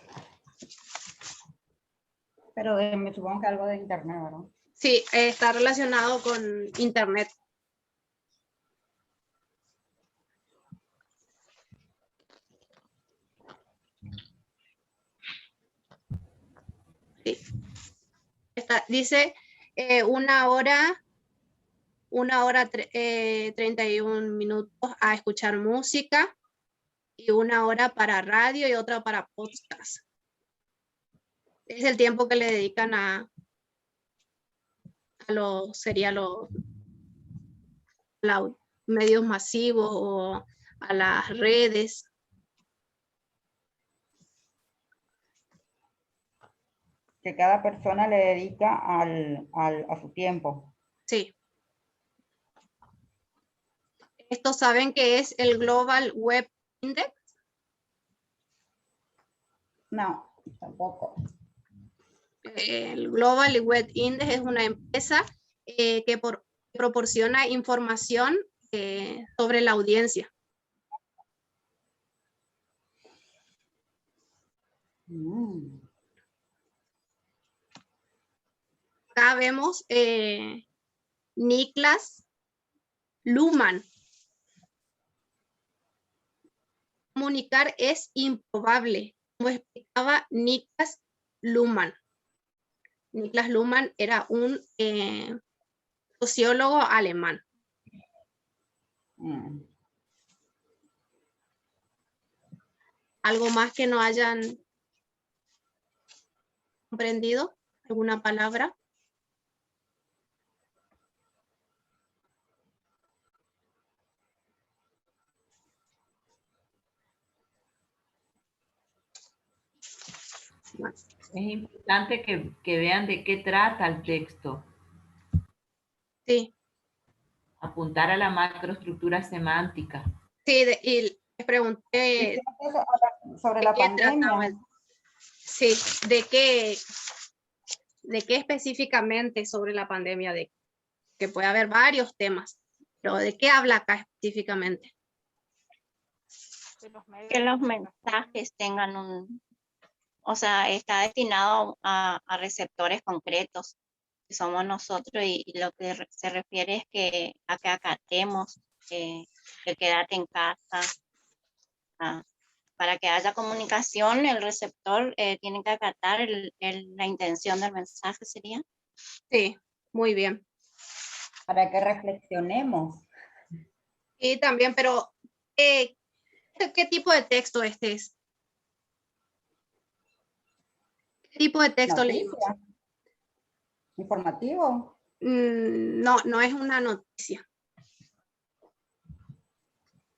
Pero me supongo que algo de internet, ¿verdad? Sí, está relacionado con internet. Sí. Dice 1 hora 31 minutos a escuchar música y 1 hora para radio y otra para podcast. Es el tiempo que le dedican a los medios masivos o a las redes. Que cada persona le dedica a su tiempo. Sí. ¿Esto saben qué es el Global Web Index? No, tampoco. El Global Web Index es una empresa que proporciona información sobre la audiencia. Acá vemos Niklas Luhmann. Comunicar es improbable, como explicaba Niklas Luhmann. Niklas Luhmann era un sociólogo alemán. ¿Algo más que no hayan comprendido? ¿Alguna palabra? Es importante que vean de qué trata el texto. Sí. Apuntar a la macroestructura semántica. Sí, y les pregunté sobre la pandemia. Sí, ¿de qué específicamente sobre la pandemia? De que puede haber varios temas, pero ¿de qué habla acá específicamente? Que los mensajes tengan o sea, está destinado a receptores concretos, que somos nosotros, y lo que se refiere es que acatemos, que quédate en casa. Para que haya comunicación, el receptor tiene que acatar la intención del mensaje, ¿sería? Sí, muy bien. Para que reflexionemos. Y también, pero ¿qué tipo de texto este es? ¿Qué tipo de texto leímos? ¿Informativo? No, no es una noticia.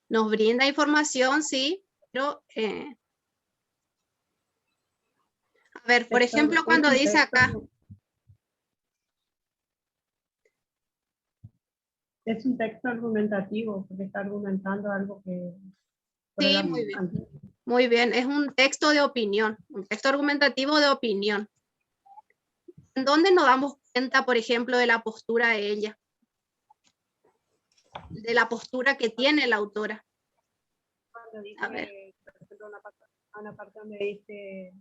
Nos brinda información, sí, pero a ver, por ejemplo, cuando dice acá. Es un texto argumentativo, porque está argumentando algo que... Sí, muy bien. Muy bien, es un texto de opinión, un texto argumentativo de opinión. ¿En dónde nos damos cuenta, por ejemplo, de la postura de ella? De la postura que tiene la autora. Cuando dice, A ver. por ejemplo, una parte donde dice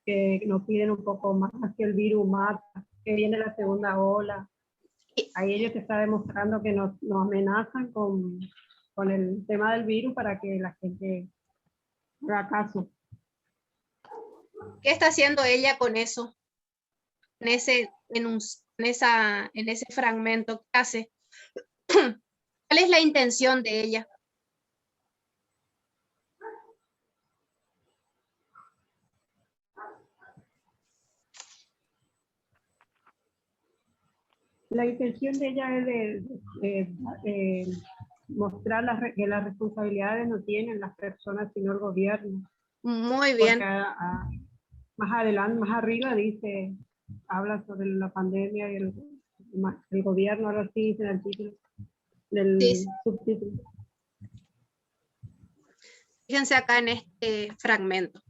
que nos piden un poco más, que el virus mata, que viene la segunda ola. Ahí ellos te está demostrando que nos amenazan con el tema del virus para que la gente haga caso. ¿Qué está haciendo ella con eso? En ese fragmento, ¿qué hace? ¿Cuál es la intención de ella? La intención de ella es de mostrar que las responsabilidades no tienen las personas, sino el gobierno. Muy bien. Porque más adelante, más arriba dice, habla sobre la pandemia y el gobierno, ahora sí dice en el título del subtítulo. Fíjense acá en este fragmento.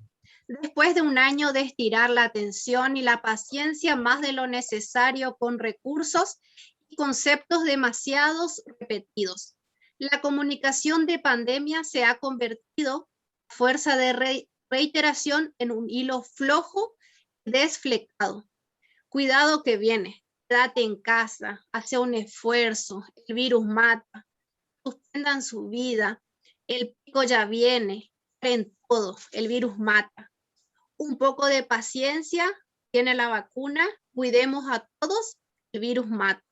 Después de un año de estirar la atención y la paciencia más de lo necesario con recursos y conceptos demasiados repetidos, la comunicación de pandemia se ha convertido, a fuerza de reiteración, en un hilo flojo y desflecado. Cuidado que viene, quédate en casa, hace un esfuerzo, el virus mata, suspendan su vida, el pico ya viene, en todo, el virus mata. Un poco de paciencia, tiene la vacuna, cuidemos a todos, el virus mata.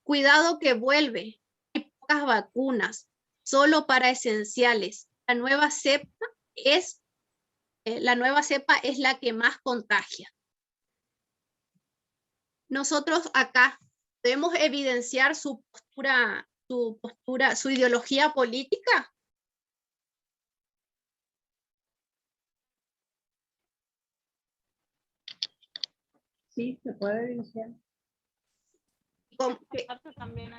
Cuidado que vuelve, hay pocas vacunas, solo para esenciales. La nueva cepa es la que más contagia. Nosotros acá podemos evidenciar su ideología política. Sí, se puede evidenciar. También,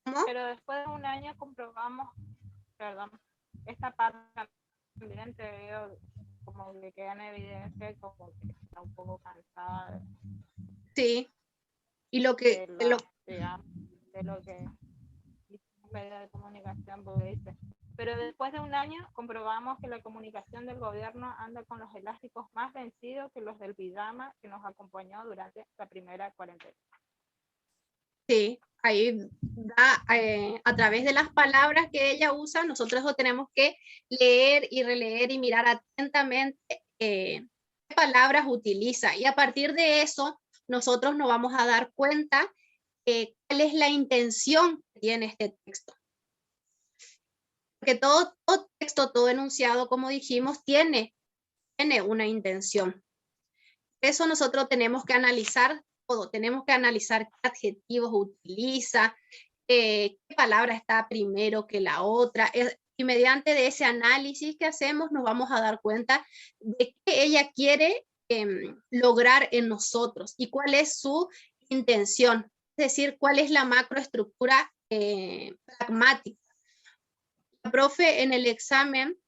¿Cómo? pero después de un año comprobamos, perdón, esta parte también te veo como que queda en evidencia y como que está un poco cansada. Sí. Y lo que... de lo que los medios de comunicación dice. Pero después de un año comprobamos que la comunicación del gobierno anda con los elásticos más vencidos que los del pijama que nos acompañó durante la primera cuarentena. Sí, ahí da, a través de las palabras que ella usa, nosotros lo tenemos que leer y releer y mirar atentamente qué palabras utiliza. Y a partir de eso, nosotros nos vamos a dar cuenta cuál es la intención que tiene este texto. Porque todo texto, todo enunciado, como dijimos, tiene una intención. Por eso nosotros tenemos que analizar todo, tenemos que analizar qué adjetivos utiliza, qué palabra está primero que la otra, y mediante de ese análisis que hacemos nos vamos a dar cuenta de qué ella quiere lograr en nosotros y cuál es su intención, es decir, cuál es la macroestructura pragmática. La profe en el examen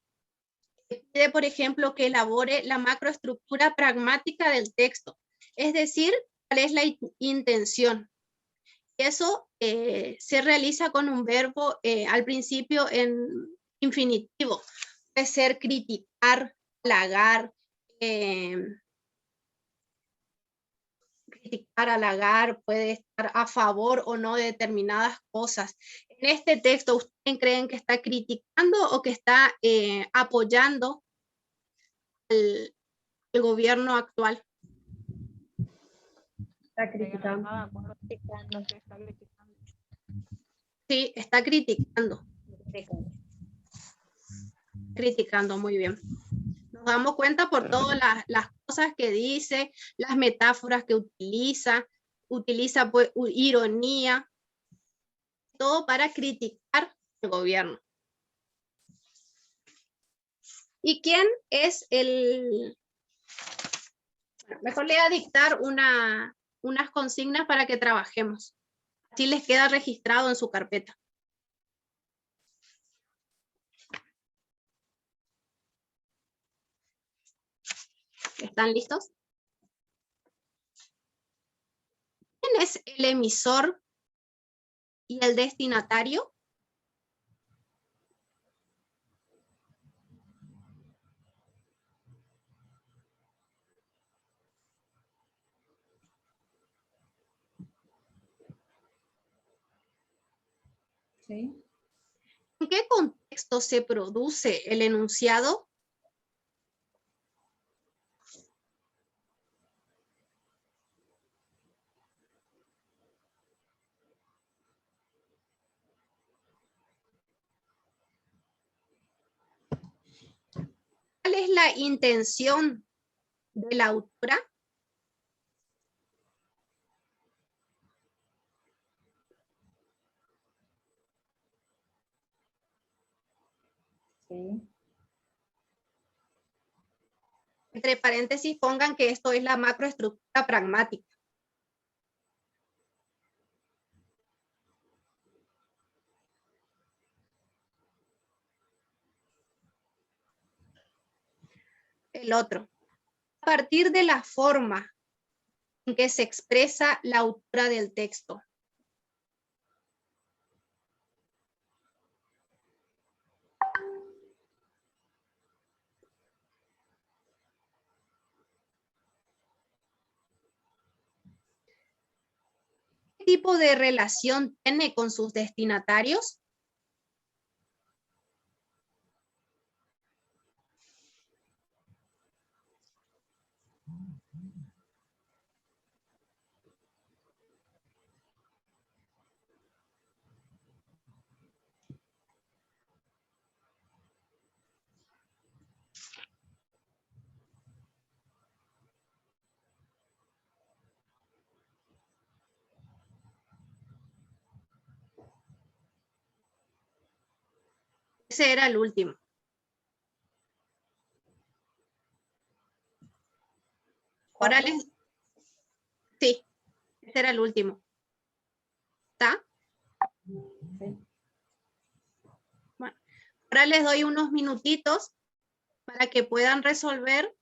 pide, por ejemplo, que elabore la macroestructura pragmática del texto, es decir, cuál es la intención. Eso se realiza con un verbo al principio en infinitivo. Puede ser criticar, halagar, puede estar a favor o no de determinadas cosas. En este texto, ¿ustedes creen que está criticando o que está apoyando el gobierno actual? Está criticando. Sí, está criticando. Criticando, muy bien. Nos damos cuenta por todas las cosas que dice, las metáforas que utiliza pues, ironía, todo para criticar al gobierno. ¿Y quién es el...? Bueno, mejor le voy a dictar unas consignas para que trabajemos. Así les queda registrado en su carpeta. ¿Están listos? ¿Quién es el emisor y el destinatario? ¿Sí? ¿En qué contexto se produce el enunciado? ¿Cuál es la intención de la autora? Sí. Entre paréntesis pongan que esto es la macroestructura pragmática. El otro. A partir de la forma en que se expresa la autora del texto. ¿Qué tipo de relación tiene con sus destinatarios? Ese era el último. Ahora les... Sí, ese era el último. ¿Está? Sí. Bueno, ahora les doy unos minutitos para que puedan resolver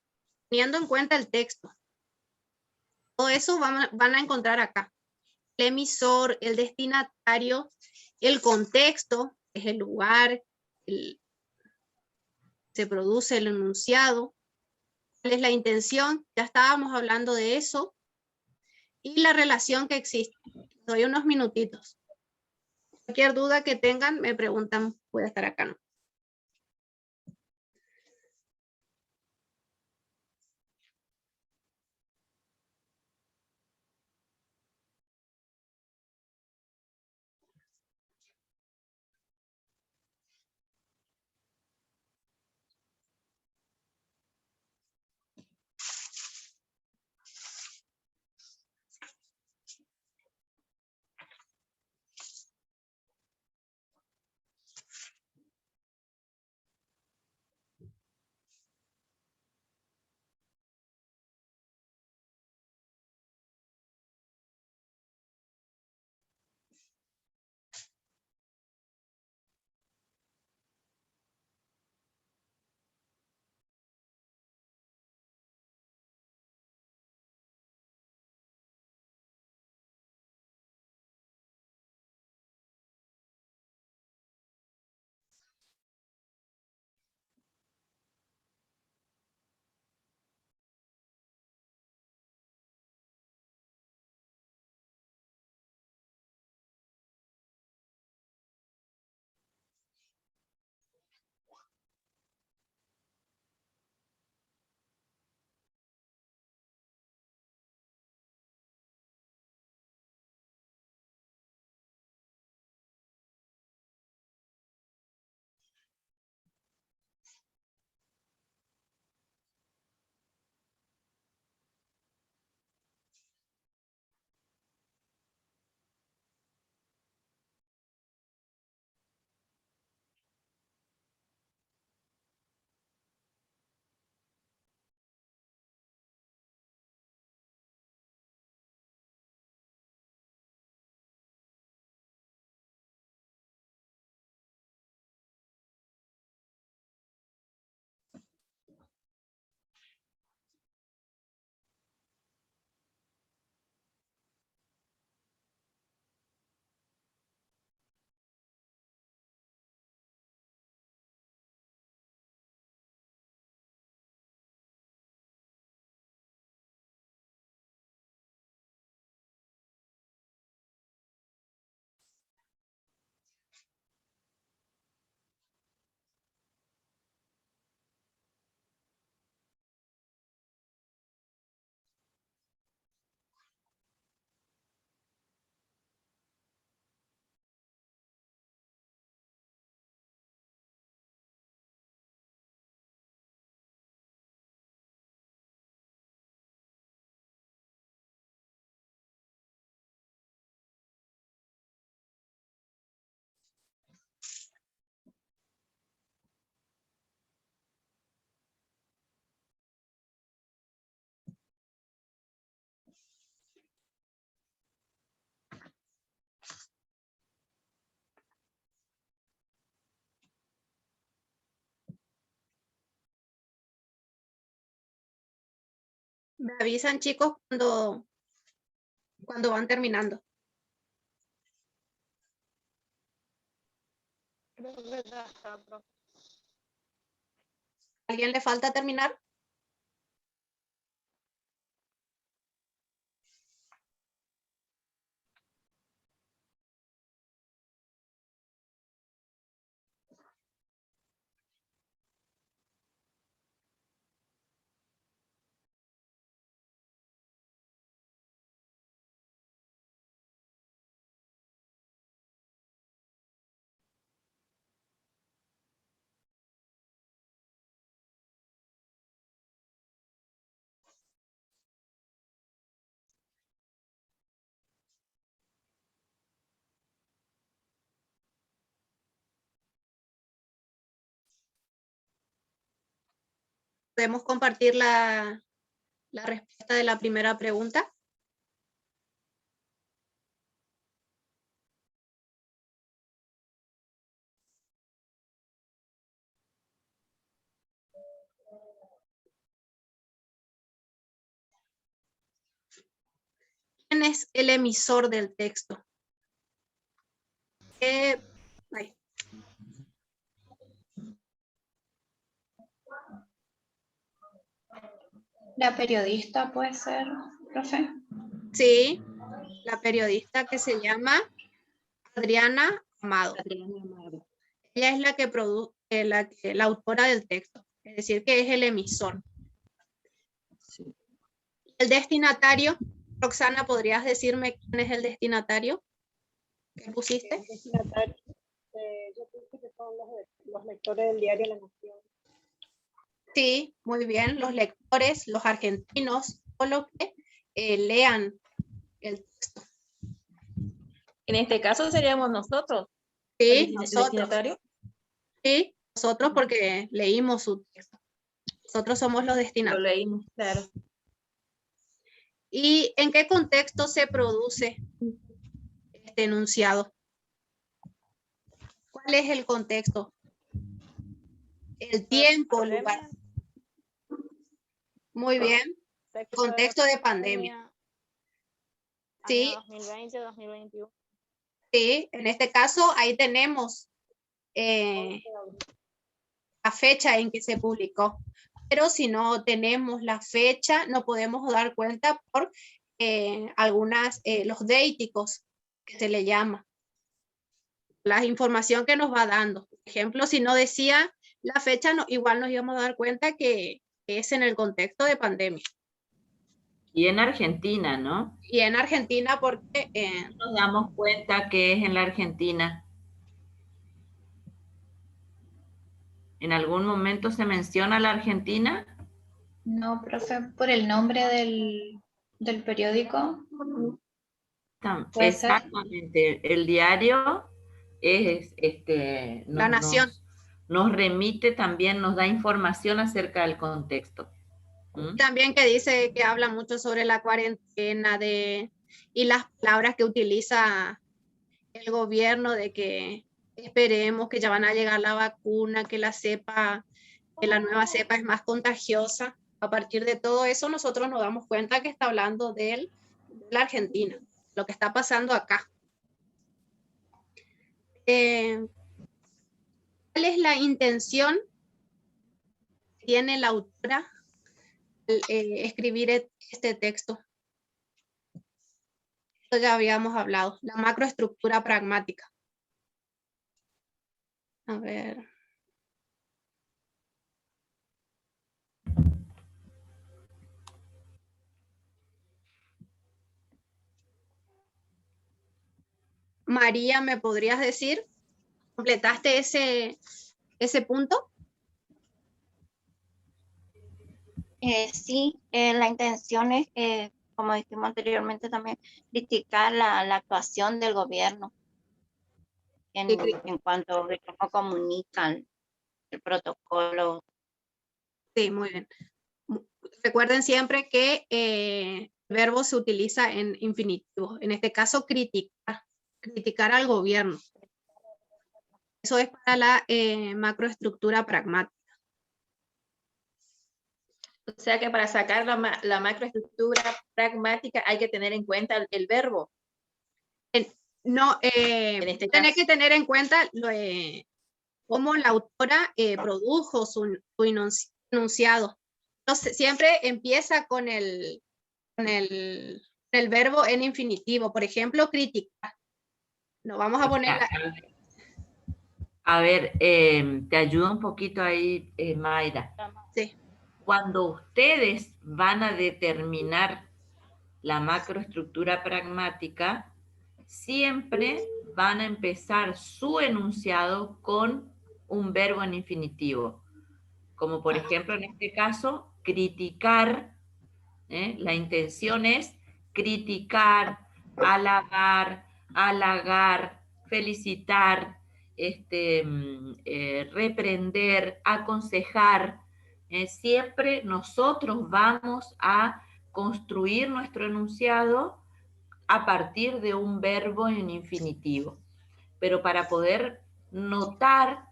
teniendo en cuenta el texto. Todo eso van a encontrar acá. El emisor, el destinatario, el contexto, es el lugar, se produce el enunciado, cuál es la intención, ya estábamos hablando de eso, y la relación que existe. Doy unos minutitos. Cualquier duda que tengan, me preguntan, puede estar acá, ¿no? Me avisan, chicos, cuando van terminando. Creo que ya está, profe. ¿Alguien le falta terminar? ¿Podemos compartir la respuesta de la primera pregunta? ¿Quién es el emisor del texto? Ay. La periodista puede ser, profe. Sí, la periodista que se llama Adriana Amado. Ella es la que produce, la autora del texto, es decir, que es el emisor. Sí. El destinatario, Roxana, ¿podrías decirme quién es el destinatario? ¿Qué pusiste? El destinatario, yo puse que son los lectores del diario La Nación. Sí, muy bien, los lectores, los argentinos, o los que lean el texto. En este caso seríamos nosotros. Sí, el nosotros. destinatario. Sí, nosotros porque leímos su texto. Nosotros somos los Lo destinatarios. leímos, claro. ¿Y en qué contexto se produce este enunciado? ¿Cuál es el contexto? El tiempo, el lugar. Muy bien. Contexto de pandemia. Sí. 2020, 2021. Sí, en este caso ahí tenemos la fecha en que se publicó. Pero si no tenemos la fecha, no podemos dar cuenta por los déiticos que se le llama. La información que nos va dando. Por ejemplo, si no decía la fecha, igual nos íbamos a dar cuenta que es en el contexto de pandemia. Y en Argentina, ¿no? Y en Argentina porque... nos damos cuenta que es en la Argentina. ¿En algún momento se menciona la Argentina? No, profe, por el nombre del periódico. ¿Puede ser? Exactamente. El diario es La Nación. Nos remite también, nos da información acerca del contexto. También que dice que habla mucho sobre la cuarentena y las palabras que utiliza el gobierno de que esperemos que ya van a llegar la vacuna, que la nueva cepa es más contagiosa. A partir de todo eso nosotros nos damos cuenta que está hablando de la Argentina, lo que está pasando acá. ¿Cuál es la intención que tiene la autora al escribir este texto? Esto ya habíamos hablado, la macroestructura pragmática. A ver. María, ¿me podrías decir? ¿Completaste ese punto? Sí, la intención es, como dijimos anteriormente, también criticar la actuación del gobierno en cuanto a cómo comunican el protocolo. Sí, muy bien. Recuerden siempre que el verbo se utiliza en infinitivo. En este caso, criticar al gobierno. Eso es para la macroestructura pragmática. O sea que para sacar la macroestructura pragmática hay que tener en cuenta el verbo. No, En este tenés caso. que tener en cuenta cómo la autora produjo su enunciado. Entonces, siempre empieza con el verbo en infinitivo. Por ejemplo, criticar. No vamos a poner A ver, te ayuda un poquito ahí, Mayra. Sí. Cuando ustedes van a determinar la macroestructura pragmática, siempre van a empezar su enunciado con un verbo en infinitivo. Como por ejemplo, en este caso, criticar. La intención es criticar, alabar, halagar, felicitar, reprender, aconsejar. Siempre nosotros vamos a construir nuestro enunciado a partir de un verbo en infinitivo. Pero para poder notar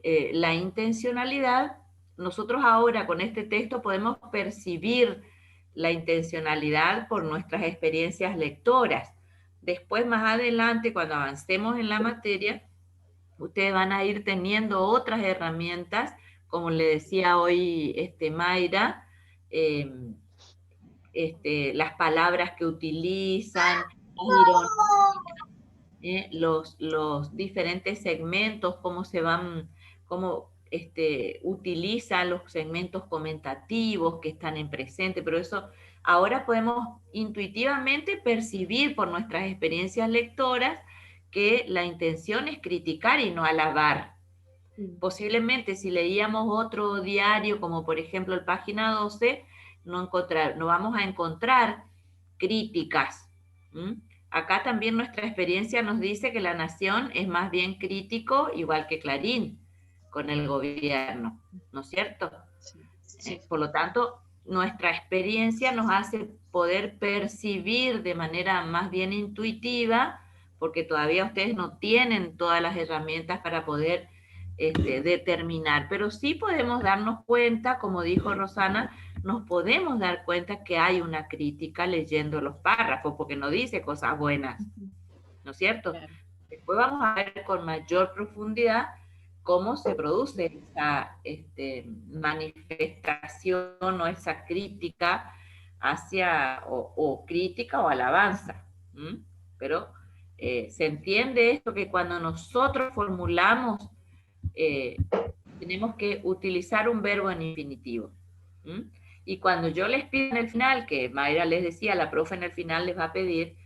la intencionalidad, nosotros ahora con este texto podemos percibir la intencionalidad por nuestras experiencias lectoras. Después, más adelante, cuando avancemos en la materia, ustedes van a ir teniendo otras herramientas, como le decía hoy Mayra, las palabras que utilizan, los diferentes segmentos, cómo se van, cómo utiliza los segmentos comentativos que están en presente, pero eso ahora podemos intuitivamente percibir por nuestras experiencias lectoras que la intención es criticar y no alabar. Posiblemente si leíamos otro diario, como por ejemplo el Página 12, no vamos a encontrar críticas. Acá también nuestra experiencia nos dice que La Nación es más bien crítico, igual que Clarín, con el gobierno, ¿no es cierto? Sí. Por lo tanto, nuestra experiencia nos hace poder percibir de manera más bien intuitiva, porque todavía ustedes no tienen todas las herramientas para poder determinar, pero sí podemos darnos cuenta, como dijo Rosana, nos podemos dar cuenta que hay una crítica leyendo los párrafos, porque no dice cosas buenas, ¿no es cierto? Claro. Después vamos a ver con mayor profundidad cómo se produce esa manifestación o esa crítica hacia, o crítica o alabanza. Pero se entiende esto que cuando nosotros formulamos tenemos que utilizar un verbo en infinitivo. Y cuando yo les pido en el final, que Mayra les decía, la profe en el final les va a pedir,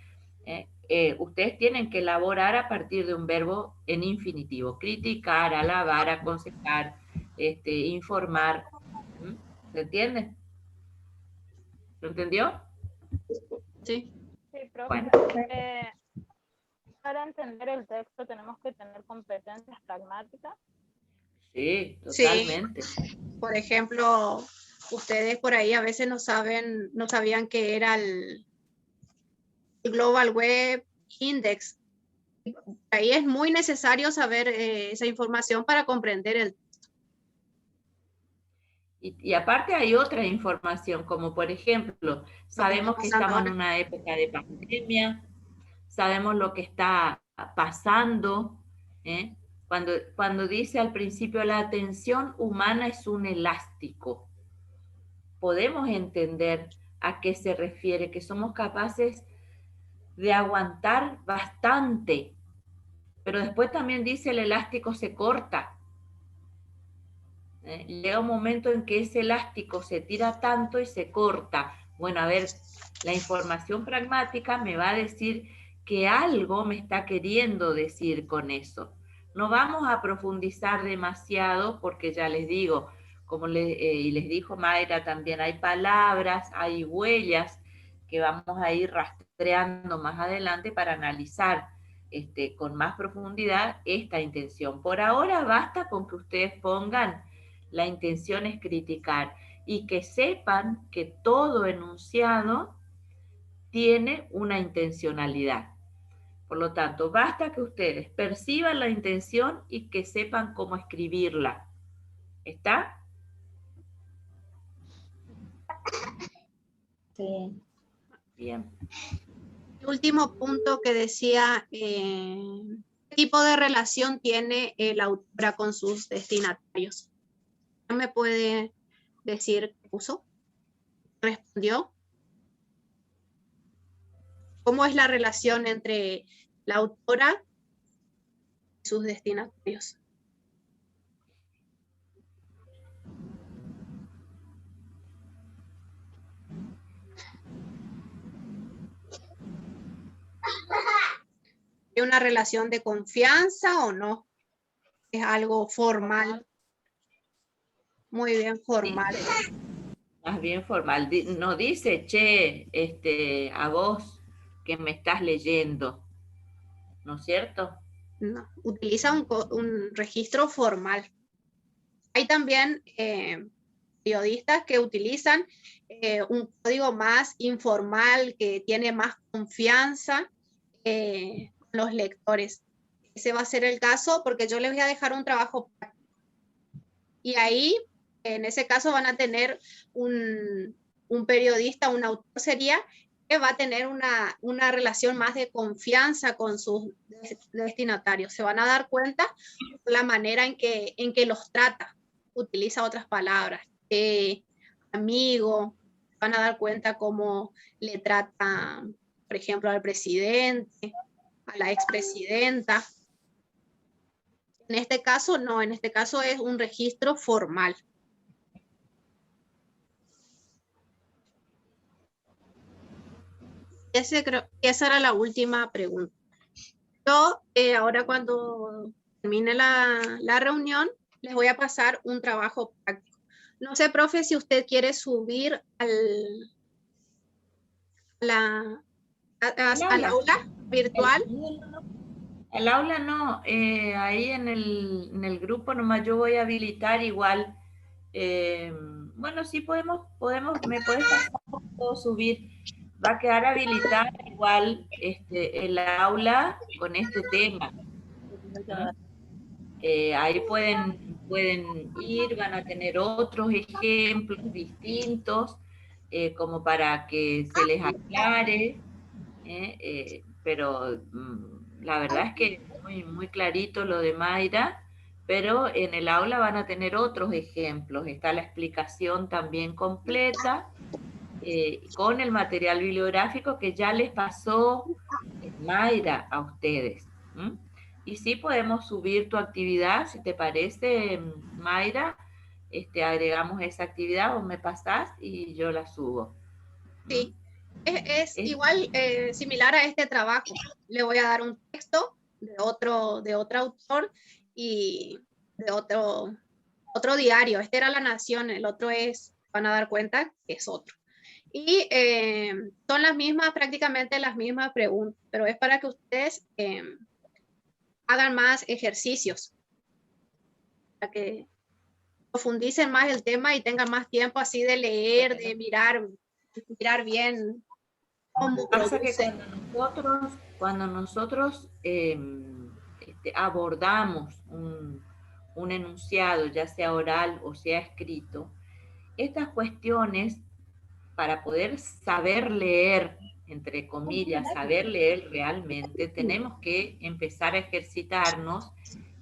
ustedes tienen que elaborar a partir de un verbo en infinitivo. Criticar, alabar, aconsejar, informar. ¿Se entiende? ¿Se entendió? Sí. Sí, profe. Bueno. Para entender el texto tenemos que tener competencias pragmáticas. Sí, totalmente. Sí. Por ejemplo, ustedes por ahí a veces no sabían que era el Global Web Index. Ahí es muy necesario saber esa información para comprender el texto. Y aparte hay otra información, como por ejemplo, sabemos que estamos en una época de pandemia, sabemos lo que está pasando, Cuando dice al principio la atención humana es un elástico, podemos entender a qué se refiere, que somos capaces de aguantar bastante, pero después también dice el elástico se corta. Llega un momento en que ese elástico se tira tanto y se corta. Bueno, a ver, la información pragmática me va a decir que algo me está queriendo decir con eso. No vamos a profundizar demasiado porque ya les digo, como y les dijo Mayra también, hay palabras, hay huellas que vamos a ir rastreando más adelante para analizar con más profundidad esta intención. Por ahora basta con que ustedes pongan la intención es criticar y que sepan que todo enunciado tiene una intencionalidad. Por lo tanto, basta que ustedes perciban la intención y que sepan cómo escribirla. ¿Está? Sí. Bien. El último punto que decía, ¿qué tipo de relación tiene la autora con sus destinatarios? ¿Quién me puede decir qué puso? ¿Respondió? ¿Cómo es la relación entre la autora y sus destinatarios? ¿Hay una relación de confianza o no? ¿Es algo formal? Muy bien, formal. Más bien formal. No dice, che, a vos que me estás leyendo, ¿no es cierto? No, utiliza un registro formal. Hay también periodistas que utilizan un código más informal, que tiene más confianza con los lectores. Ese va a ser el caso, porque yo les voy a dejar un trabajo práctico. Y ahí, en ese caso, van a tener un periodista, un autor sería, que va a tener una relación más de confianza con sus destinatarios. Se van a dar cuenta de la manera en que los trata. Utiliza otras palabras, amigo, van a dar cuenta cómo le trata, por ejemplo, al presidente, a la expresidenta. En este caso, no, en este caso es un registro formal. Esa era la última pregunta. Yo ahora, cuando termine la reunión, les voy a pasar un trabajo práctico. No sé, profe, si usted quiere subir al aula virtual. Al aula no, ahí en el grupo nomás yo voy a habilitar igual. Bueno, sí me puedes pasar, puedo subir. Va a quedar habilitada igual el aula con este tema. Ahí pueden ir, van a tener otros ejemplos distintos, como para que se les aclare, pero la verdad es que muy, muy clarito lo de Mayra, pero en el aula van a tener otros ejemplos, está la explicación también completa, con el material bibliográfico que ya les pasó Mayra a ustedes. Y sí podemos subir tu actividad, si te parece, Mayra, agregamos esa actividad, vos me pasás y yo la subo. Sí, es igual, similar a este trabajo. Le voy a dar un texto de otro autor y de otro diario. Este era La Nación, el otro van a dar cuenta que es otro. Y son prácticamente las mismas preguntas, pero es para que ustedes hagan más ejercicios, para que profundicen más el tema y tengan más tiempo así de leer, de mirar bien cómo Pasa que produce. cuando nosotros abordamos un enunciado, ya sea oral o sea escrito, estas cuestiones, para poder saber leer, entre comillas, saber leer realmente, tenemos que empezar a ejercitarnos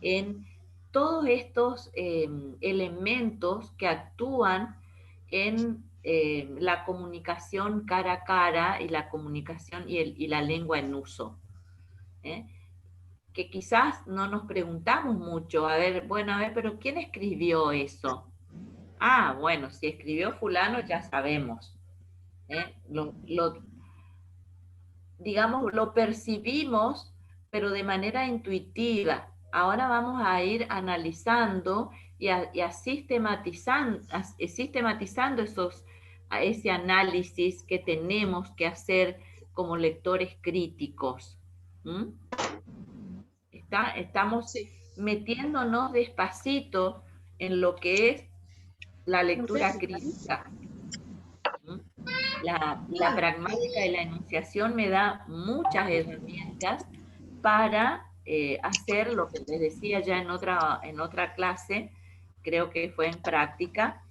en todos estos elementos que actúan en la comunicación cara a cara y la comunicación y la lengua en uso. Que quizás no nos preguntamos mucho, pero ¿quién escribió eso? Ah, bueno, si escribió fulano ya sabemos. Digamos, lo percibimos, pero de manera intuitiva. Ahora vamos a ir analizando y a sistematizando ese análisis que tenemos que hacer como lectores críticos. Estamos metiéndonos despacito en lo que es la lectura crítica. La pragmática y la enunciación me da muchas herramientas para hacer lo que les decía ya en otra clase, creo que fue en práctica,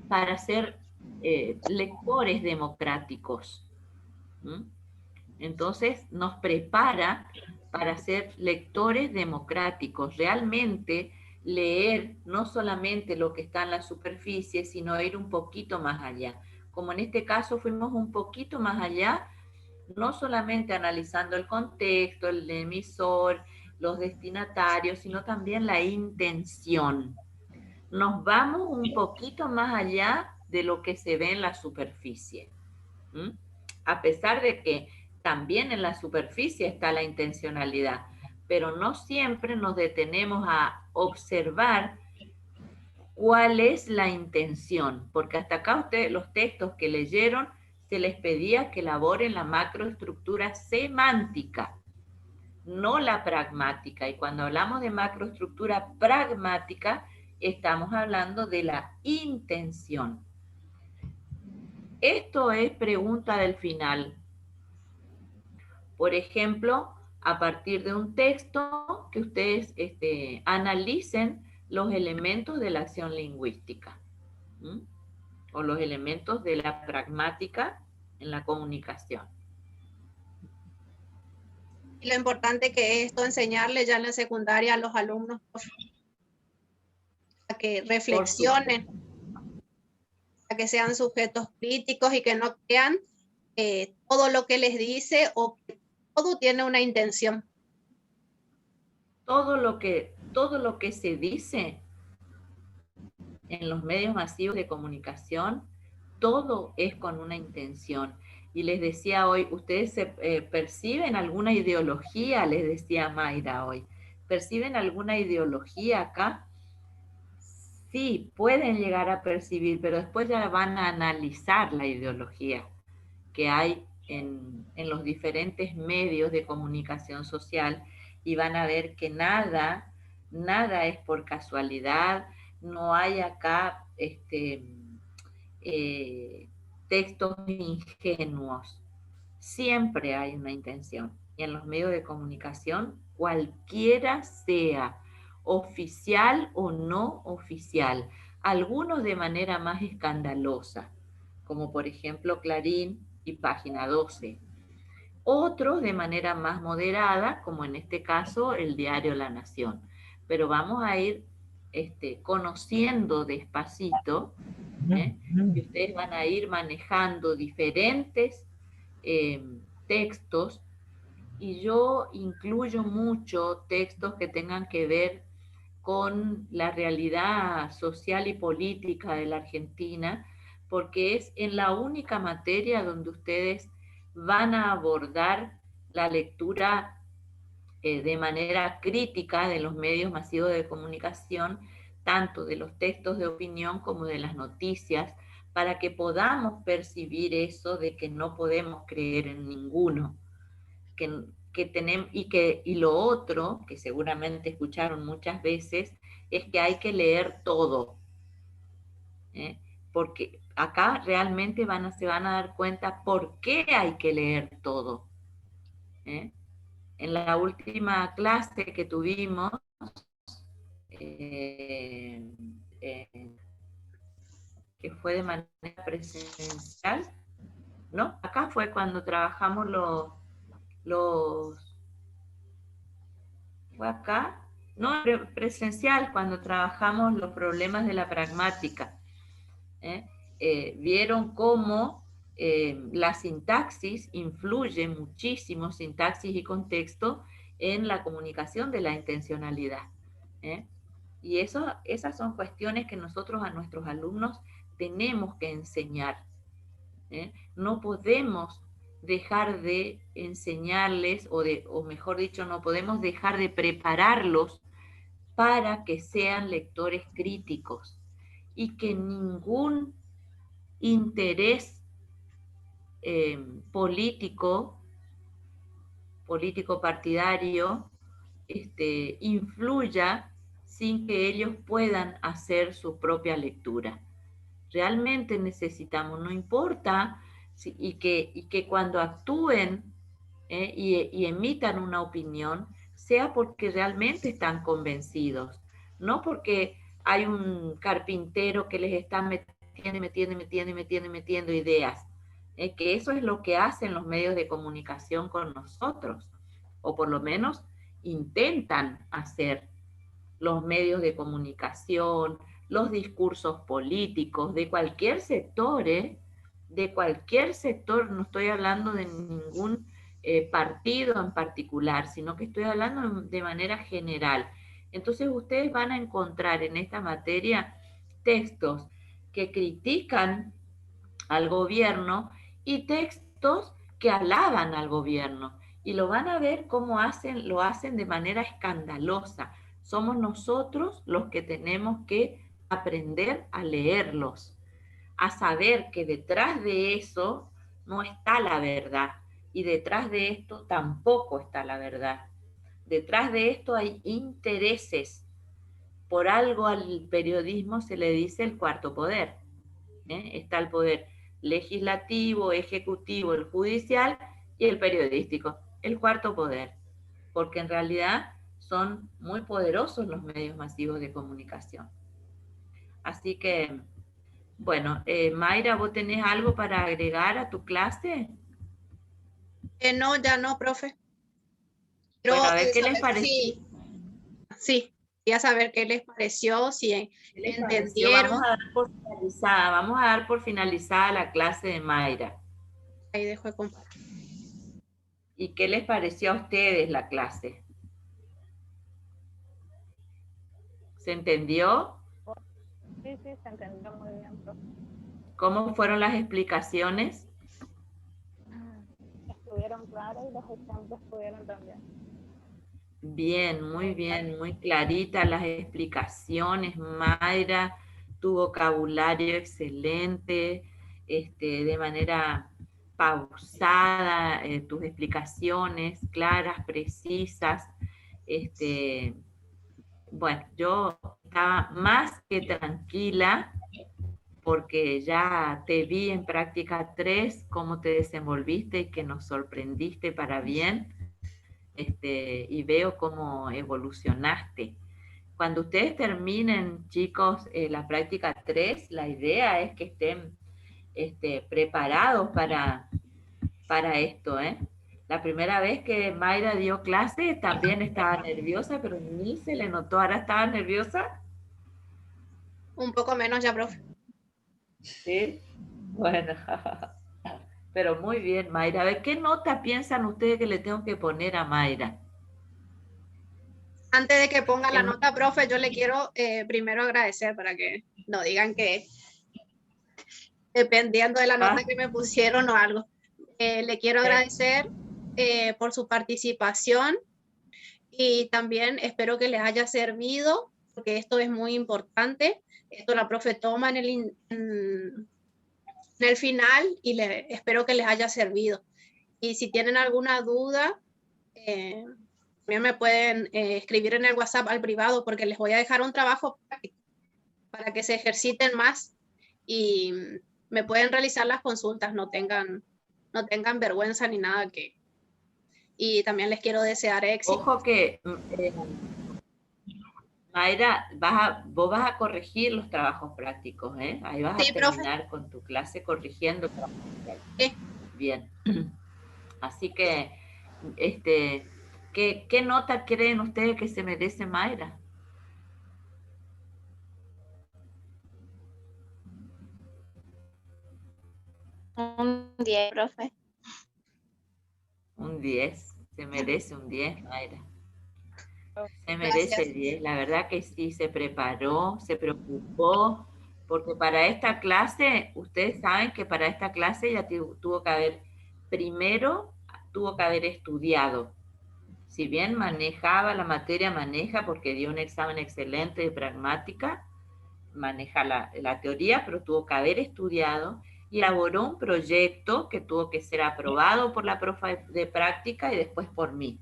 para ser lectores democráticos. ¿Mm? Entonces nos prepara para ser lectores democráticos, realmente leer no solamente lo que está en la superficie, sino ir un poquito más allá. Como en este caso fuimos un poquito más allá, no solamente analizando el contexto, el emisor, los destinatarios, sino también la intención. Nos vamos un poquito más allá de lo que se ve en la superficie. ¿Mm? A pesar de que también en la superficie está la intencionalidad, pero no siempre nos detenemos a observar cuál es la intención, porque hasta acá ustedes, los textos que leyeron, se les pedía que elaboren la macroestructura semántica, no la pragmática. Y cuando hablamos de macroestructura pragmática, estamos hablando de la intención. Esto es pregunta del final. Por ejemplo, a partir de un texto que ustedes analicen los elementos de la acción lingüística, ¿m? O los elementos de la pragmática en la comunicación. Lo importante que es esto enseñarle ya en la secundaria a los alumnos a que reflexionen, a que sean sujetos críticos y que no crean todo lo que les dice o que todo tiene una intención. Todo lo que se dice en los medios masivos de comunicación, todo es con una intención. Y les decía hoy, ¿ustedes perciben alguna ideología? Les decía Mayra hoy. ¿Perciben alguna ideología acá? Sí, pueden llegar a percibir, pero después ya van a analizar la ideología que hay en los diferentes medios de comunicación social y van a ver que nada es por casualidad, no hay acá textos ingenuos. Siempre hay una intención. Y en los medios de comunicación, cualquiera sea, oficial o no oficial, algunos de manera más escandalosa, como por ejemplo Clarín y Página 12. Otros de manera más moderada, como en este caso el diario La Nación. Pero vamos a ir conociendo despacito, y ustedes van a ir manejando diferentes textos, y yo incluyo mucho textos que tengan que ver con la realidad social y política de la Argentina, porque es en la única materia donde ustedes van a abordar la lectura de manera crítica de los medios masivos de comunicación, tanto de los textos de opinión como de las noticias, para que podamos percibir eso de que no podemos creer en ninguno, que tenemos, y lo otro, que seguramente escucharon muchas veces, es que hay que leer todo. Porque acá realmente se van a dar cuenta por qué hay que leer todo. En la última clase que tuvimos, que fue de manera presencial, ¿no? Acá fue cuando trabajamos fue acá, no presencial, cuando trabajamos los problemas de la pragmática. Vieron cómo la sintaxis influye muchísimo, sintaxis y contexto, en la comunicación de la intencionalidad. Y esas son cuestiones que nosotros a nuestros alumnos tenemos que enseñar. No podemos dejar de enseñarles, o mejor dicho, no podemos dejar de prepararlos para que sean lectores críticos y que ningún interés político partidario influya sin que ellos puedan hacer su propia lectura. Realmente necesitamos, no importa, y que cuando actúen y emitan una opinión, sea porque realmente están convencidos, no porque hay un carpintero que les está metiendo metiendo ideas. Que eso es lo que hacen los medios de comunicación con nosotros, o por lo menos intentan hacer los medios de comunicación, los discursos políticos de cualquier sector, de cualquier sector, no estoy hablando de ningún partido en particular, sino que estoy hablando de manera general. Entonces ustedes van a encontrar en esta materia textos que critican al gobierno y textos que alaban al gobierno. Y lo van a ver cómo lo hacen de manera escandalosa. Somos nosotros los que tenemos que aprender a leerlos, a saber que detrás de eso no está la verdad y detrás de esto tampoco está la verdad. Detrás de esto hay intereses. Por algo al periodismo se le dice el cuarto poder. Está el poder legislativo, ejecutivo, el judicial y el periodístico, el cuarto poder, porque en realidad son muy poderosos los medios masivos de comunicación. Así que, bueno, Mayra, ¿vos tenés algo para agregar a tu clase? No, ya no, profe. Pero, bueno, a ver, ¿qué les pareció? Sí, quería saber qué les pareció, si entendieron. Vamos a dar por finalizada la clase de Mayra. Ahí dejo de compartir. ¿Y qué les pareció a ustedes la clase? ¿Se entendió? Sí, se entendió muy bien, profe. ¿Cómo fueron las explicaciones? Estuvieron claras y los ejemplos estuvieron también. Bien, muy claritas las explicaciones, Mayra, tu vocabulario excelente, de manera pausada, tus explicaciones claras, precisas. Bueno, yo estaba más que tranquila porque ya te vi en práctica 3, cómo te desenvolviste y que nos sorprendiste para bien. Y veo cómo evolucionaste. Cuando ustedes terminen, chicos, la práctica 3, la idea es que estén preparados para esto. La primera vez que Mayra dio clase también estaba nerviosa, pero ni se le notó. ¿Ahora estaba nerviosa? Un poco menos ya, profe. Sí, bueno. Pero muy bien, Mayra. A ver, ¿qué nota piensan ustedes que le tengo que poner a Mayra? Antes de que ponga la nota, profe, yo le quiero primero agradecer para que no digan que dependiendo de la nota que me pusieron o algo. Le quiero agradecer por su participación y también espero que les haya servido, porque esto es muy importante. Esto la profe toma en el final y espero que les haya servido. Y si tienen alguna duda, también me pueden escribir en el WhatsApp al privado, porque les voy a dejar un trabajo práctico para que se ejerciten más y me pueden realizar las consultas, no tengan vergüenza ni nada. Y también les quiero desear éxito. Ojo que, Mayra, vos vas a corregir los trabajos prácticos, Ahí vas a terminar, profe, con tu clase corrigiendo trabajos prácticos. Bien. Así que, ¿qué nota creen ustedes que se merece Mayra? Un 10, profe. Un 10. Se merece un 10, Mayra. Se merece 10. La verdad que sí, se preparó, se preocupó, porque para esta clase, ustedes saben que para esta clase ya tuvo que haber, primero tuvo que haber estudiado. Si bien manejaba la materia, porque dio un examen excelente de pragmática, maneja la teoría, pero tuvo que haber estudiado y elaboró un proyecto que tuvo que ser aprobado por la profe de práctica y después por mí.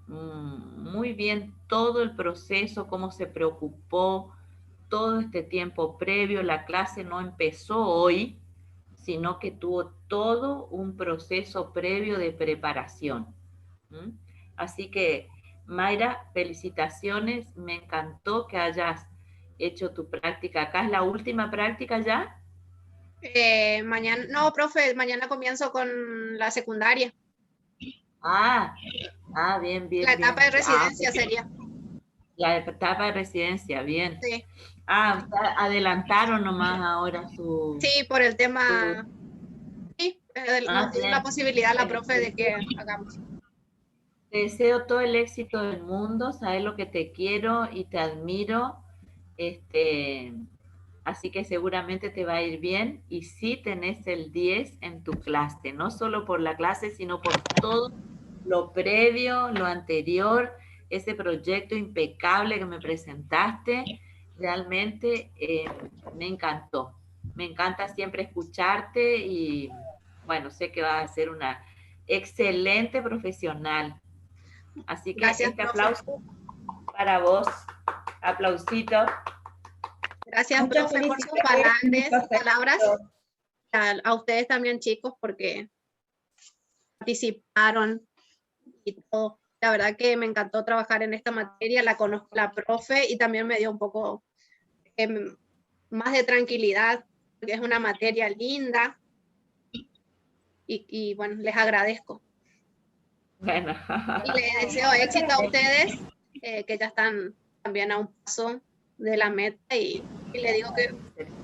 Muy bien todo el proceso, cómo se preocupó todo este tiempo previo. La clase no empezó hoy, sino que tuvo todo un proceso previo de preparación. Así que, Mayra, felicitaciones, me encantó que hayas hecho tu práctica acá. ¿Es la última práctica ya? Mañana, no, profe, mañana comienzo con la secundaria. Bien, bien. La etapa de bien. residencia sería. La etapa de residencia, bien. Sí. Adelantaron nomás ahora su... Sí, por el tema, sí, nos dio bien. la posibilidad la profe de que hagamos. Te deseo todo el éxito del mundo, sabes lo que te quiero y te admiro, así que seguramente te va a ir bien y sí tenés el 10 en tu clase, no solo por la clase, sino por todo lo previo, lo anterior, ese proyecto impecable que me presentaste, realmente me encantó. Me encanta siempre escucharte y bueno, sé que vas a ser una excelente profesional. Así que Gracias, este profe. aplauso para vos, aplausito. Gracias, Muchas profe, por sus felicidades, palabras. A ustedes también, chicos, porque participaron y todo. La verdad que me encantó trabajar en esta materia, la conozco la profe y también me dio un poco más de tranquilidad, porque es una materia linda y bueno, les agradezco. Bueno. Y les deseo éxito a ustedes, que ya están también a un paso de la meta y les digo que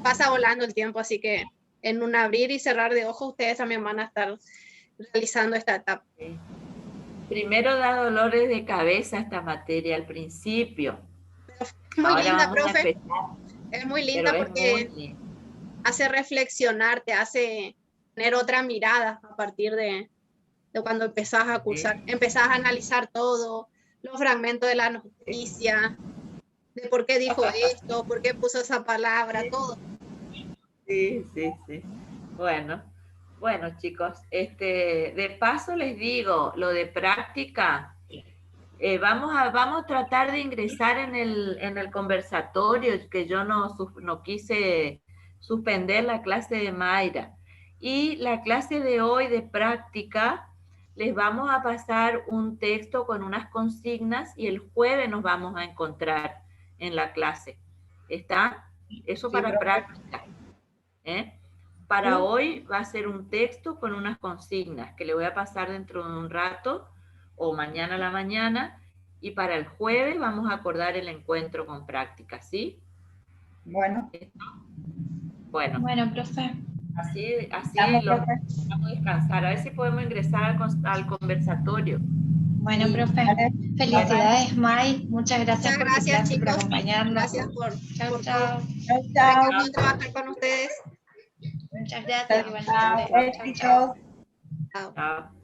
pasa volando el tiempo, así que en un abrir y cerrar de ojos ustedes también van a estar realizando esta etapa. Sí. Primero da dolores de cabeza esta materia al principio. Es muy Ahora linda, vamos a profe. empezar, Es muy linda pero es porque muy linda. hace reflexionar, te hace tener otra mirada a partir de cuando empezás a cursar. Sí. Empezás a analizar todo, los fragmentos de la noticia, de por qué dijo esto, por qué puso esa palabra, todo. Sí. Bueno, chicos, de paso les digo, lo de práctica, vamos a tratar de ingresar en el conversatorio, que yo no quise suspender la clase de Mayra. Y la clase de hoy de práctica, les vamos a pasar un texto con unas consignas y el jueves nos vamos a encontrar en la clase. ¿Está? Eso Sí, para profe. práctica. Para Sí. hoy va a ser un texto con unas consignas que le voy a pasar dentro de un rato o mañana a la mañana, y para el jueves vamos a acordar el encuentro con práctica, ¿sí? Bueno. Bueno, profe. así Estamos, lo profe. vamos a descansar. A ver si podemos ingresar al conversatorio. Bueno, Sí, profe. vale. Felicidades, May. Muchas gracias Muchas por tu gracias, clase, por chicos. acompañarnos. Gracias por Chao, todo. chao. Chao, Me chao. encantó trabajar con ustedes. Muchas gracias, Chao, igualmente. Chao, chao. éxitos. Chao. Chao.